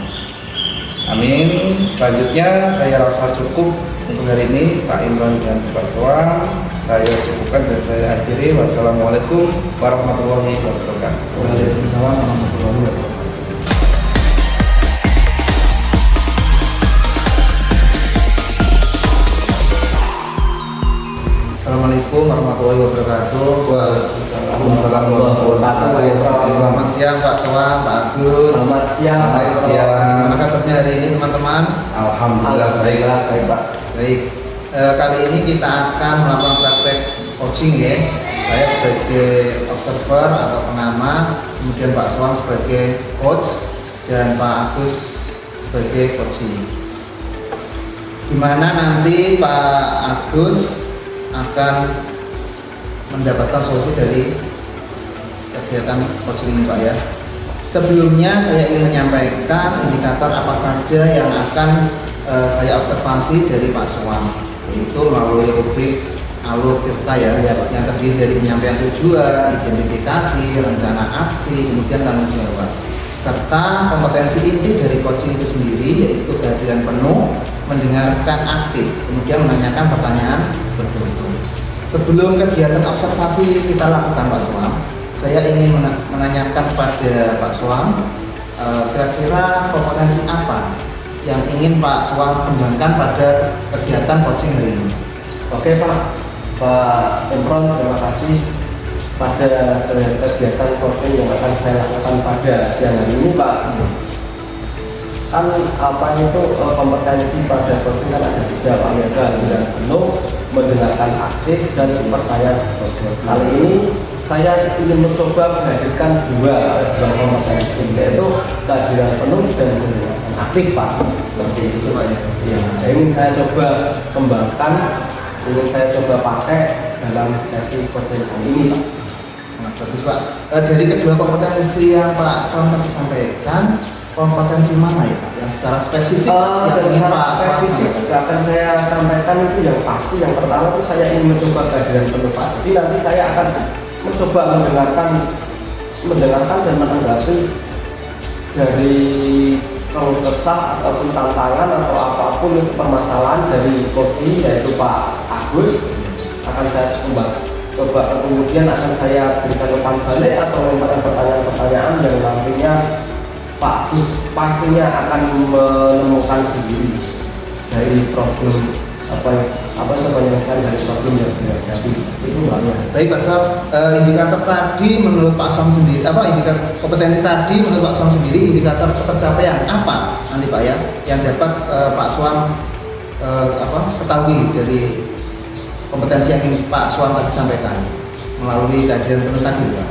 A: Amin. Selanjutnya saya rasa cukup untuk hari ini Pak Imron dan Pak Soam. Saya cukupkan dan saya akhiri. Wassalamualaikum warahmatullahi wabarakatuh.
C: Waalaikumsalam warahmatullahi wabarakatuh. Assalamualaikum warahmatullahi wabarakatuh.
A: Waalaikumsalam warahmatullahi wabarakatuh.
C: Selamat siang Pak Soam, Pak Agus.
B: Selamat siang.
A: Selamat siang.
C: Gimana kabarnya hari ini teman-teman?
A: Alhamdulillah baik.
B: Baik Pak.
C: Baik. Kali ini kita akan melakukan praktek coaching ya. Saya sebagai observer atau pengamat, kemudian Pak Soam sebagai coach dan Pak Agus sebagai coaching. Dimana nanti Pak Agus akan mendapatkan solusi dari kegiatan coaching ini Pak ya. Sebelumnya saya ingin menyampaikan indikator apa saja yang akan saya observasi dari Pak Soam, yaitu melalui rubrik alur kita ya, yang terdiri dari penyampaian tujuan, identifikasi, rencana aksi, kemudian tanggung jawab, serta kompetensi inti dari coaching itu sendiri, yaitu kehadiran penuh, mendengarkan aktif, kemudian menanyakan pertanyaan berbentuk. Sebelum kegiatan observasi kita lakukan Pak Soam, saya ingin menanyakan kepada Pak Soam, kira-kira kompetensi apa yang ingin Pak Soam kembangkan pada kegiatan coaching hari ini?
B: Oke Pak Imron, terima kasih pada kegiatan coaching yang akan saya lakukan pada siang hari ini Pak. Kan apa itu kompetensi pada coaching kan ada 3 Pak, yaitu mendengar penuh, mendengarkan aktif, dan percaya betul. Kali ini saya ingin mencoba menghadirkan dua kompetensi, yaitu kehadiran penuh dan mendengarkan aktif Pak. Seperti itu Pak ya. Ingin saya coba kembangkan, ingin saya coba pakai dalam sesi coaching kali ini Pak.
C: Nah, bagus Pak. Dari kedua kompetensi yang Pak Slam tadi sampaikan, kompetensi mana ya Pak? Yang secara spesifik yang ingin Pak
B: spesifik akan saya sampaikan itu yang pasti. Yang pertama itu saya ingin mencoba kehadiran penuh Pak. Jadi nanti saya akan mencoba mendengarkan dan menanggapi dari kalau kesah ataupun tantangan atau apapun itu permasalahan dari coach yaitu Pak Agus, akan saya coba kemudian akan saya berikan umpan balik atau memberikan pertanyaan-pertanyaan yang nantinya Pak Agus pastinya akan menemukan sendiri dari problem apa penyelesaian dari problem yang dihadapi itu Pak.
C: Baik Pak Slam, indikator tadi menurut Pak Slam sendiri, indikator kompetensi tadi menurut Pak Slam sendiri, indikator pencapaian apa nanti Pak ya yang dapat Pak Slam ketahui dari kompetensi yang ingin Pak Slam tadi sampaikan melalui kajian penuh tadi Pak?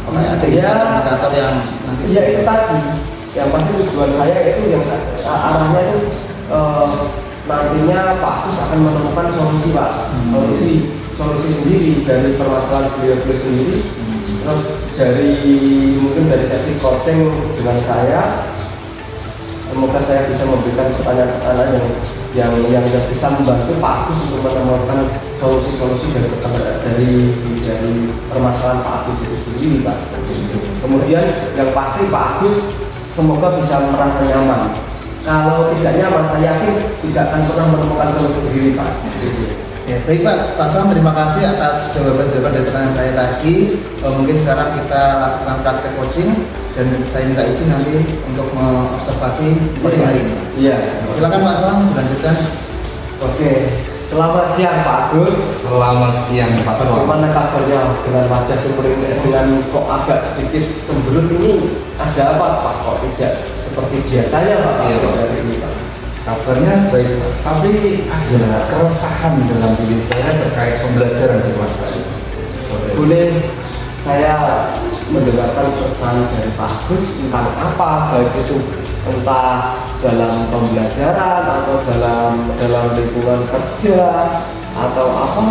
C: Apakah ada indikator yang nanti?
B: Ya itu tadi, yang pasti tujuan saya itu yang arahnya itu nantinya Pak Agus akan menemukan solusi Pak, solusi sendiri dari permasalahan beliau sendiri. Terus mungkin dari sesi coaching dengan saya, semoga saya bisa memberikan pertanyaan-pertanyaan yang bisa membantu Pak Agus untuk menemukan solusi-solusi dari permasalahan Pak Agus itu sendiri Pak. Kemudian yang pasti Pak Agus semoga bisa merasa nyaman. Kalau tidak nyaman, saya yakin tidak akan pernah menemukan solusi sendiri Pak.
C: Ya, baik Pak Slam, terima kasih atas jawaban-jawaban dari pertanyaan saya tadi. Mungkin sekarang kita lakukan praktek coaching dan saya minta izin nanti untuk mengobservasi coaching hari ini.
B: Iya.
C: Silakan Pak Slam, dilanjutkan.
B: Oke. Selamat siang Pak Agus.
A: Selamat siang Pak Slam.
B: Bagaimana kabarnya dengan wajah seperti ini, dengan kok agak sedikit cemberut ini? Ada apa Pak? Kok tidak seperti biasanya Pak?
A: Iya,
B: Hari ini Pak.
A: Kabarnya baik, tapi ada keresahan dalam diri saya terkait pembelajaran di kelas tadi.
B: Boleh saya mendengarkan pesan dari Pak Agus tentang apa, baik itu entah dalam pembelajaran atau dalam lingkungan kerja atau apa?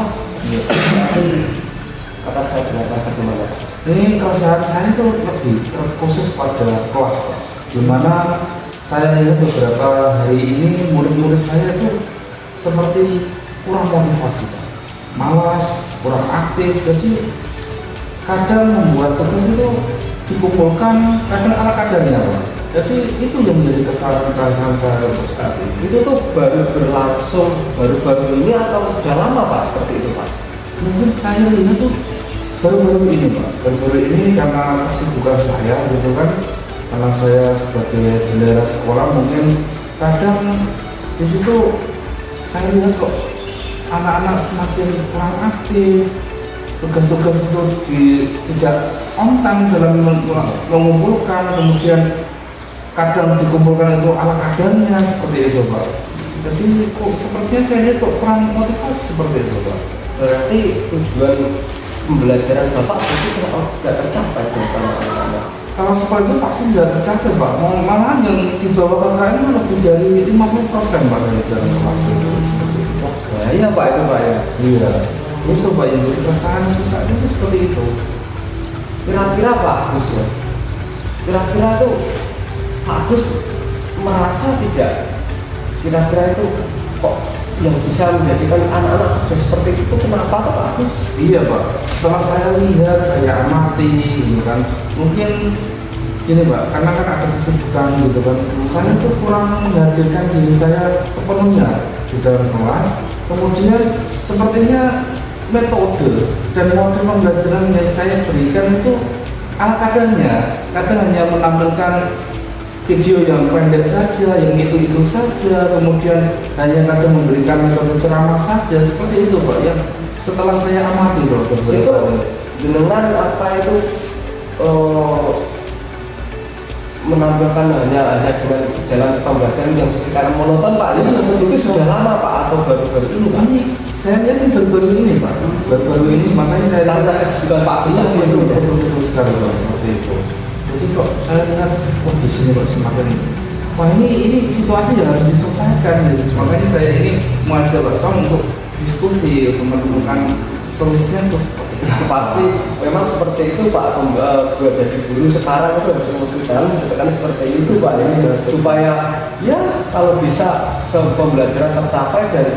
B: Akan saya dengarkan bagaimana?
A: Ini keresahan saya itu lebih terkhusus pada kelas, di mana saya lihat beberapa hari ini murid-murid saya itu seperti kurang motivasi, malas, kurang aktif, jadi kadang membuat tugas itu dikumpulkan kadang ala kadarnya Pak. Jadi itu yang menjadi keresahan saya untuk saat ini.
B: Itu tuh baru berlangsung baru-baru ini atau sudah lama Pak seperti itu Pak?
A: Mungkin saya lihat tuh baru-baru ini Pak, baru-baru ini karena kesibukan saya gitu kan. Karena saya sebagai bendera sekolah mungkin kadang di situ saya lihat kok anak-anak semakin kurang aktif, tugas-tugas itu tidak on time dalam mengumpulkan, kemudian kadang dikumpulkan itu ala kadarnya seperti itu Pak. Jadi kok sepertinya saya lihat kok kurang motivasi seperti itu Pak.
B: Berarti tujuan pembelajaran Bapak itu tidak tercapai dari anak-anak.
A: Kalau seperti itu pasti tidak tercapai Pak. Malahan yang dibawa ke KKN lebih dari 50% Pak dari dalam kelas itu.
B: Bahaya Pak itu Pak ya.
A: Iya. Itu Pak yang jadi keresahan itu saat itu seperti itu.
B: Kira-kira Pak Agus ya. Kira-kira tuh Pak Agus merasa tidak. Kira-kira itu kok yang bisa menjadikan anak-anak seperti itu kenapa Pak Agus?
A: Iya Pak. Setelah saya lihat, saya amati, gitu kan. Mungkin ini Pak, karena kan ada kesibukan gitu kan. Saya itu kurang menghadirkan diri saya sepenuhnya di dalam kelas. Kemudian sepertinya metode dan model pembelajaran yang saya berikan itu ala kadarnya. Kadang hanya menampilkan video yang pendek saja, yang itu saja, kemudian hanya kadang memberikan metode ceramah saja, seperti itu Pak. Yang setelah saya amati loh
B: itu jenengan apa itu menambahkan hanya dengan jalan pembelajaran yang sekarang monoton Pak, itu sudah lama Pak atau baru-baru ini Pak?
A: Ini saya lihat ini baru-baru ini Pak, baru-baru ini makanya saya lihat
B: bukan Pak bisa
A: Iya,
B: itu ya.
A: betul sekali Pak, seperti itu. Jadi kok saya lihat, wah di sini kok semakin, wah ini situasi yang harus diselesaikan. Gitu. Makanya saya ini mengajak Pak Som untuk diskusi, untuk menemukan solusinya terus seperti itu.
B: Nah, pasti memang seperti itu Pak. Buat jadi guru sekarang itu harus lebih dalam seperti itu Pak ini supaya ya kalau bisa pembelajaran tercapai dan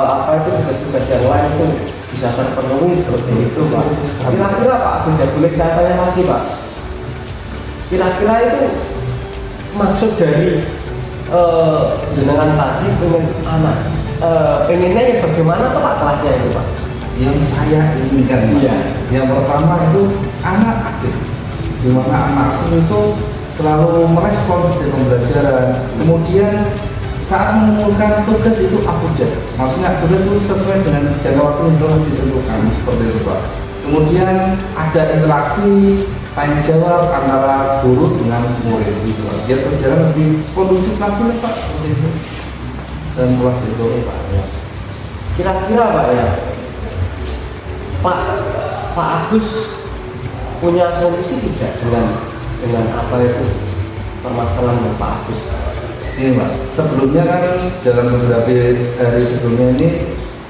B: apa itu tugas-tugas yang lain itu bisa terpenuhi seperti itu Pak. Kira-kira Pak Agus ya, boleh saya tanya lagi Pak, kira-kira itu maksud dari jenengan tadi pengen anak pengennya yang bagaimana tuh Pak kelasnya itu Pak?
A: Yang saya inginkan, Pak,
B: Iya.
A: yang pertama itu anak aktif, di mana anak aktif itu selalu merespons di pembelajaran. Kemudian saat mengumpulkan tugas itu update, maksudnya tugas itu sesuai dengan jangka waktu yang telah ditentukan seperti itu Pak. Kemudian ada interaksi tanya jawab antara guru dengan murid gitu Pak. Biar berjalan lebih kondusif lagi Pak seperti itu. Dan kelas itu Pak ya.
B: Kira-kira Pak ya, Pak Agus punya solusi tidak dengan apa itu permasalahan dengan Pak Agus?
A: Ini Pak, sebelumnya kan dalam beberapa hari sebelumnya ini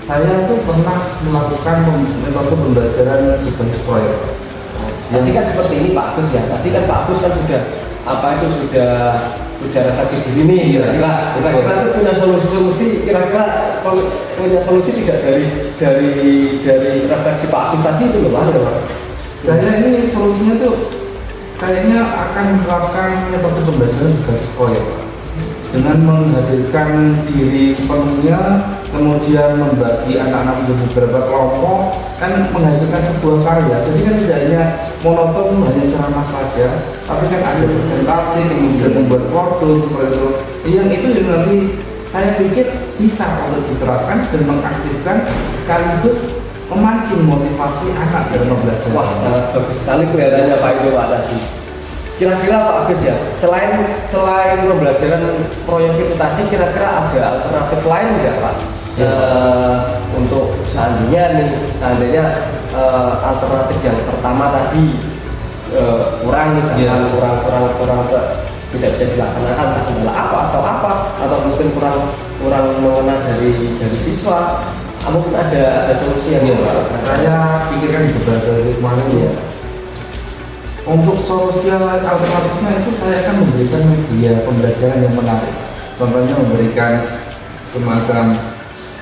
A: saya tuh pernah melakukan metode pembelajaran berbasis proyek.
B: Tadi kan seperti ini Pak Agus ya, tadi kan Pak Agus kan sudah apa itu sudah refleksi diri nih, kira-kira itu punya solusi, kira-kira punya solusi tidak dari refleksi Pak Agus tadi itu loh Pak?
A: Saya ini solusinya tuh kayaknya akan menerapkan metode pembelajaran berbasis proyek Pak. Dengan menghadirkan diri sepenuhnya, kemudian membagi anak-anak menjadi beberapa kelompok, kan menghasilkan sebuah karya. Jadi kan tidak hanya monoton, hanya ceramah saja, tapi kan ada presentasi, kemudian membuat produk seperti itu. Yang itu yang nanti saya pikir bisa untuk diterapkan dan mengaktifkan sekaligus memancing motivasi anak dalam belajar.
B: Wah, sangat bagus sekali kelihatannya Pak itu Pak tadi. Kira-kira Pak Agus ya, selain pembelajaran proyek itu tadi, kira-kira ada alternatif lain nggak Pak? Untuk seandainya alternatif yang pertama tadi kurang misalnya kurang tidak bisa dilaksanakan, adalah apa atau mungkin kurang mengenal dari siswa, mungkin ada solusi yang
A: saya pikirkan beberapa dari kemarin ya. Untuk solusi alternatifnya itu saya akan memberikan media pembelajaran yang menarik. Contohnya memberikan semacam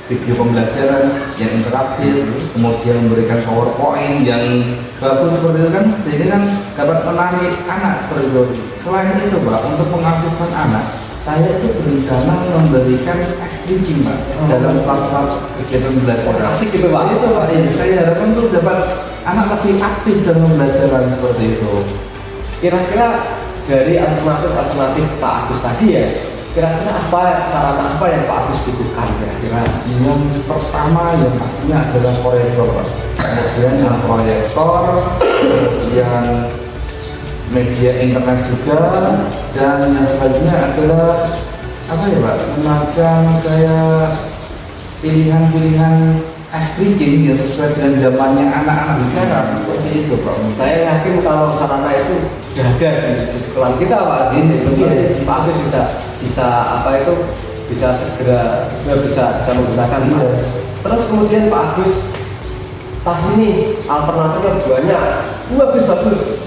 A: video pembelajaran yang interaktif, kemudian memberikan PowerPoint yang bagus seperti itu kan, sehingga kan dapat menarik anak seperti itu. Selain itu Pak, untuk mengaktifkan anak, saya itu berencana memberikan speaking Pak dalam sela-sela kegiatan belajar.
B: Asik gitu Pak.
A: Itu Pak, ya, saya harapkan untuk dapat anak lebih aktif dalam pembelajaran seperti itu.
B: Kira-kira dari alternatif Pak Agus tadi ya, kira-kira apa sarana apa yang Pak Agus butuhkan kira-kira?
A: Yang pertama yang pastinya adalah proyektor Pak. Kemudian yang proyektor, kemudian media internet juga, dan yang selanjutnya adalah apa ya Pak, semacam kayak pilihan-pilihan speaking yang sesuai dengan zamannya anak-anak sekarang seperti itu Pak.
B: Saya yakin kalau sarana itu sudah ada di sekolah kita Pak. Pak Agus bisa apa itu bisa segera bisa menggunakan Pak.
A: Yes.
B: Terus kemudian Pak Agus tadi ini alternatifnya banyak, bagus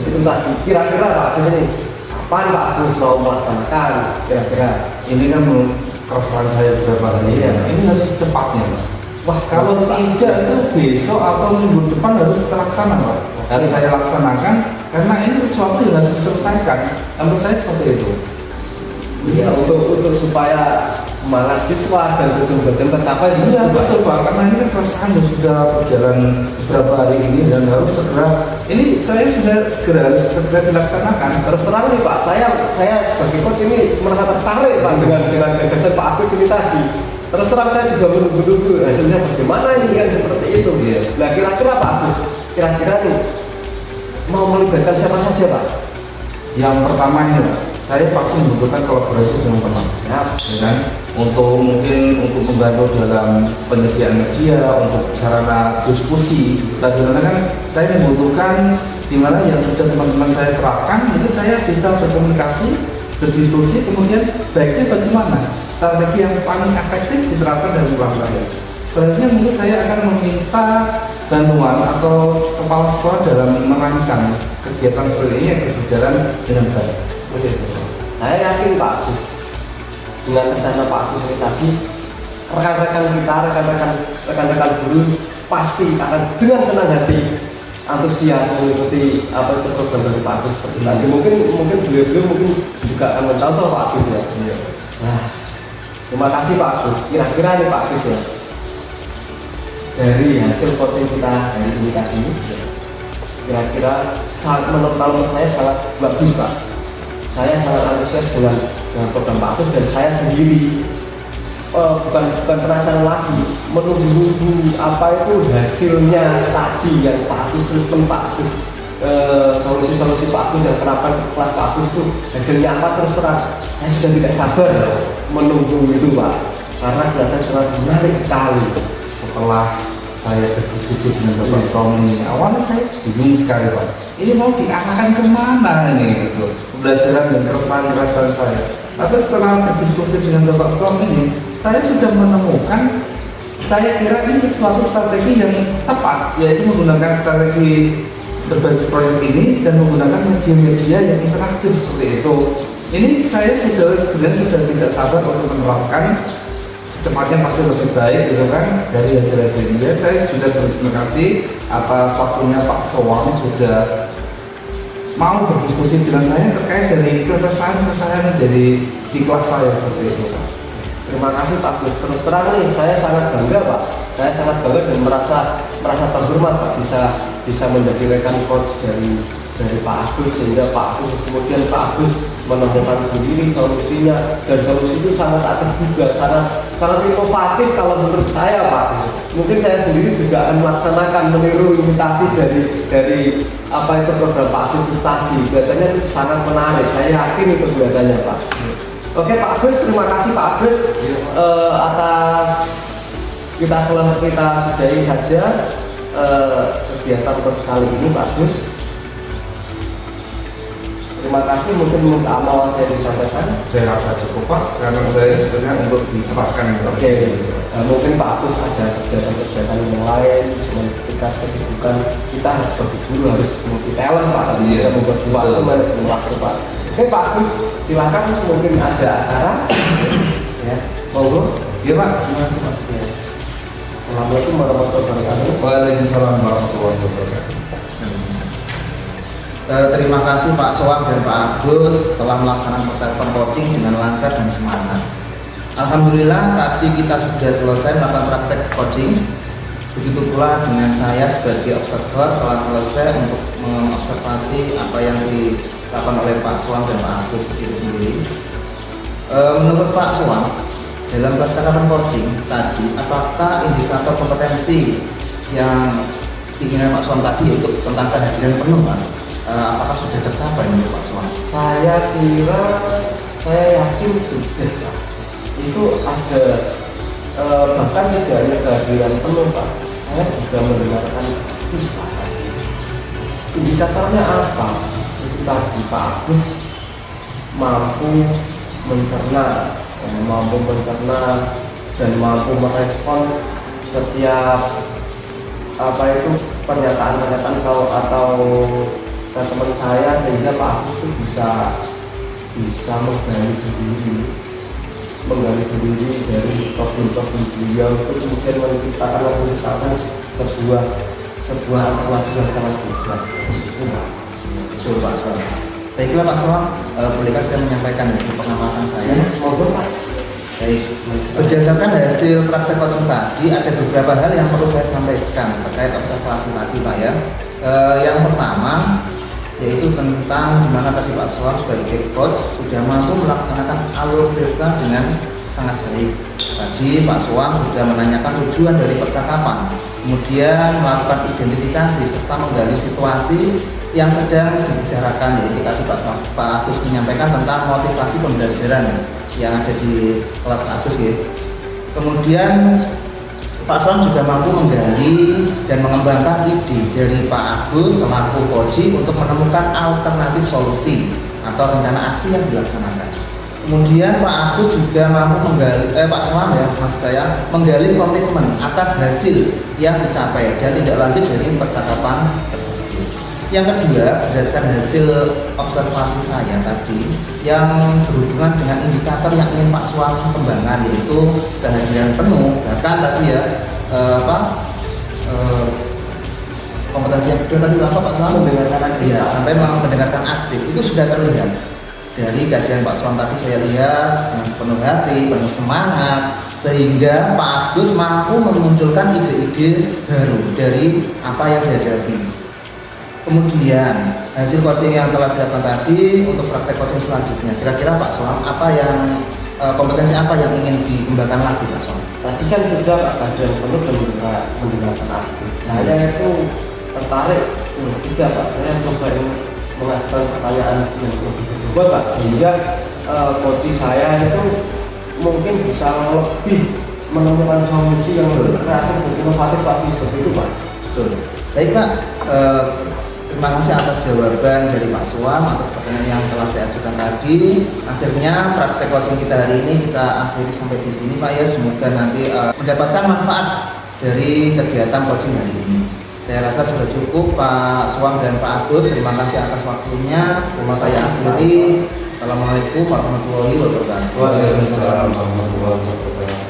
B: itu tadi. Kira-kira Pak Agus ini kapan Pak Agus mau melaksanakan kira-kira?
A: Ini kan menurut keresahan saya beberapa hari ya. Ini harus secepatnya Pak. Wah, kalau tidak itu besok atau minggu depan harus terlaksana Pak. Harus saya laksanakan karena ini sesuatu yang harus diselesaikan. Menurut saya seperti itu.
B: Ya, untuk supaya semangat siswa dan tujuan tercapai.
A: Iya betul Pak, karena ini kan keresahan yang sudah berjalan beberapa hari ini dan harus segera. Ini saya sudah harus segera dilaksanakan.
B: Terus terang nih Pak, saya sebagai coach ini merasa tertarik Pak dengan gagasan Pak Agus ini tadi. Terus terang saya juga menunggu hasilnya bagaimana ini kan seperti itu.
A: Iya.
B: Nah kira-kira Pak Agus kira-kira nih mau melibatkan siapa saja Pak?
A: Yang pertama ini Pak, saya pasti membutuhkan kolaborasi dengan teman, ya kan? Untuk mungkin untuk membantu dalam penyediaan media, untuk sarana diskusi. Bagaimana kan saya membutuhkan dimana yang sudah teman-teman saya terapkan, jadi saya bisa berkomunikasi, berdiskusi, kemudian baiknya bagaimana strategi yang paling efektif diterapkan dalam kelas saya. Selanjutnya mungkin saya akan meminta bantuan atau kepala sekolah dalam merancang kegiatan seperti ini yang berjalan dengan baik. Seperti itu.
B: Saya yakin Pak Agus dengan rencana Pak Agus ini tadi, rekan-rekan kita, rekan-rekan guru pasti akan dengan senang hati antusias mengikuti apa itu program dari Pak Agus seperti tadi. Mungkin beliau mungkin juga akan mencontoh Pak Agus ya.
A: Iya.
B: Nah, terima kasih Pak Agus. Kira-kira nih Pak Agus ya, dari hasil coaching kita hari ini tadi, kira-kira menurut saya sangat bagus Pak. Saya sangat antusias dengan program Pak Agus, dan saya sendiri bukan penasaran lagi, menunggu apa itu hasilnya tadi yang Pak Agus treatment Pak Agus, solusi-solusi Pak Agus yang penerapan kelas Pak Agus itu hasilnya apa, terus terang saya sudah tidak sabar menunggu itu Pak, karena kelihatan sangat menarik sekali.
A: Setelah saya berdiskusi dengan Bapak Somni, awalnya saya bingung sekali Pak, ini mau diarahkan kemana ini gitu, pembelajaran dan keresahan saya. Tapi setelah berdiskusi dengan Bapak Somni, saya sudah menemukan, saya kira ini sesuatu strategi yang tepat, yaitu menggunakan strategi berbasis proyek ini dan menggunakan media-media yang interaktif seperti itu. Ini saya sebenarnya sudah tidak sabar untuk menerapkan, secepatnya pasti lebih baik gitu kan dari hasil-hasilnya. Saya sudah berterima kasih atas waktunya Pak Soang sudah mau berdiskusi dengan saya terkait dari keresahan dari di kelas saya seperti itu Pak.
B: Terima kasih Pak Agus. Terus terang nih, saya sangat bangga Pak. Saya sangat bangga dan merasa terhormat Pak bisa menjadi rekan coach dari Pak Agus, sehingga Pak Agus kemudian Pak Agus menemukan sendiri solusinya, dan solusi itu sangat aktif juga, sangat inovatif kalau menurut saya Pak. Mungkin saya sendiri juga akan melaksanakan meniru imitasi dari apa itu program Pak Agus itu tadi. Kelihatannya itu sangat menarik. Saya yakin itu kelihatannya Pak. Oke Pak Agus, terima kasih Pak Agus atas kita sudahi saja kegiatan coach kali ini Pak Agus. Terima kasih, mungkin mau ada yang disampaikan.
A: Saya rasa cukup Pak, karena saya sebenarnya untuk diterapkan.
B: Oke, mungkin Pak Agus ada kegiatan-kegiatan yang lain, ketika kesibukan kita sebagai guru harus multi talent Pak, bisa membuat waktu manajemen waktu Pak. Oke Pak Agus, silakan, mungkin ada acara, ya, monggo.
A: Iya Pak, terima kasih Pak.
B: Ya. Assalamualaikum warahmatullahi wabarakatuh.
A: Waalaikumsalam warahmatullahi wabarakatuh.
C: Terima kasih Pak Soang dan Pak Agus telah melaksanakan pertemuan coaching dengan lancar dan semangat. Alhamdulillah tadi kita sudah selesai melakukan praktek coaching. Begitu pula dengan saya sebagai observer telah selesai untuk mengobservasi apa yang dilakukan oleh Pak Soang dan Pak Agus itu sendiri. Menurut Pak Soang, dalam percakapan coaching tadi, apakah indikator kompetensi yang diinginkan Pak Soang tadi yaitu tentang kehadiran penuh Pak? Apakah sudah tercapai menurut Pak Soang?
B: Saya yakin sudah Pak. Itu ada bahkan tidak hanya kehadiran penuh Pak. Saya juga mendengarkan Pak. Indikatornya apa? Itu tadi Pak Agus mampu mencerna dan mampu merespon setiap apa itu pernyataan atau teman saya, sehingga Pak Agus itu bisa menggali sendiri dari problem beliau itu kemudian menciptakan sebuah alternatif yang sangat bijak.
C: Betul Pak Soang. Baiklah Pak Soang, bolehkah saya menyampaikan hasil pengamatan saya?
B: Monggo Pak.
C: Baik, berdasarkan hasil praktek coaching tadi ada beberapa hal yang perlu saya sampaikan terkait observasi tadi Pak ya. Yang pertama yaitu tentang dimana tadi Pak Soang sebagai coach sudah mampu melaksanakan alur cerita dengan sangat baik. Tadi Pak Suam sudah menanyakan tujuan dari percakapan, kemudian melakukan identifikasi serta menggali situasi yang sedang dibicarakan, yaitu tadi Pak Agus menyampaikan tentang motivasi pembelajaran yang ada di kelas Agus ya. Kemudian Pak Suam juga mampu menggali dan mengembangkan ide dari Pak Agus selaku koji untuk menemukan alternatif solusi atau rencana aksi yang dilaksanakan. Kemudian Pak Agus juga mampu menggali, Pak Suam ya, maksud saya, menggali komitmen atas hasil yang dicapai dan tidak lanjut dari percakapan tersebut. Yang kedua, berdasarkan hasil observasi saya tadi yang berhubungan dengan indikator yang ingin Pak Suam kembangkan, yaitu kehadiran penuh, bahkan tadi ya kompetensi yang kedua tadi apa Pak Suam? Mendengarkan aktif. Iya, sampai mendengarkan aktif itu sudah terlihat. Dari kajian Pak Suam tadi saya lihat dengan sepenuh hati, penuh semangat, sehingga Pak Agus mampu memunculkan ide-ide baru dari apa yang dihadapi. Kemudian hasil coaching yang telah dilakukan tadi untuk praktek coaching selanjutnya, kira-kira Pak Suam apa yang kompetensi apa yang ingin dikembangkan lagi Pak Suam?
B: Tadi kan sudah Pak kajian penuh dan juga mendengarkan aktif. Saya itu tertarik tidak Pak, saya coba mengajukan pertanyaan yang lebih berubah Pak, sehingga coaching saya itu mungkin bisa lebih menemukan solusi yang lebih kreatif dan inovatif Pak, seperti itu Pak.
C: Betul. Baik Pak, terima kasih atas jawaban dari Pak Suam atas pertanyaan yang telah saya ajukan tadi. Akhirnya praktek coaching kita hari ini kita akhiri sampai di sini Pak ya. Semoga nanti mendapatkan manfaat dari kegiatan coaching hari ini. Saya rasa sudah cukup Pak Suam dan Pak Agus. Terima kasih atas waktunya. Saya akhiri. Assalamualaikum warahmatullahi wabarakatuh.
A: Waalaikumsalam warahmatullahi wabarakatuh.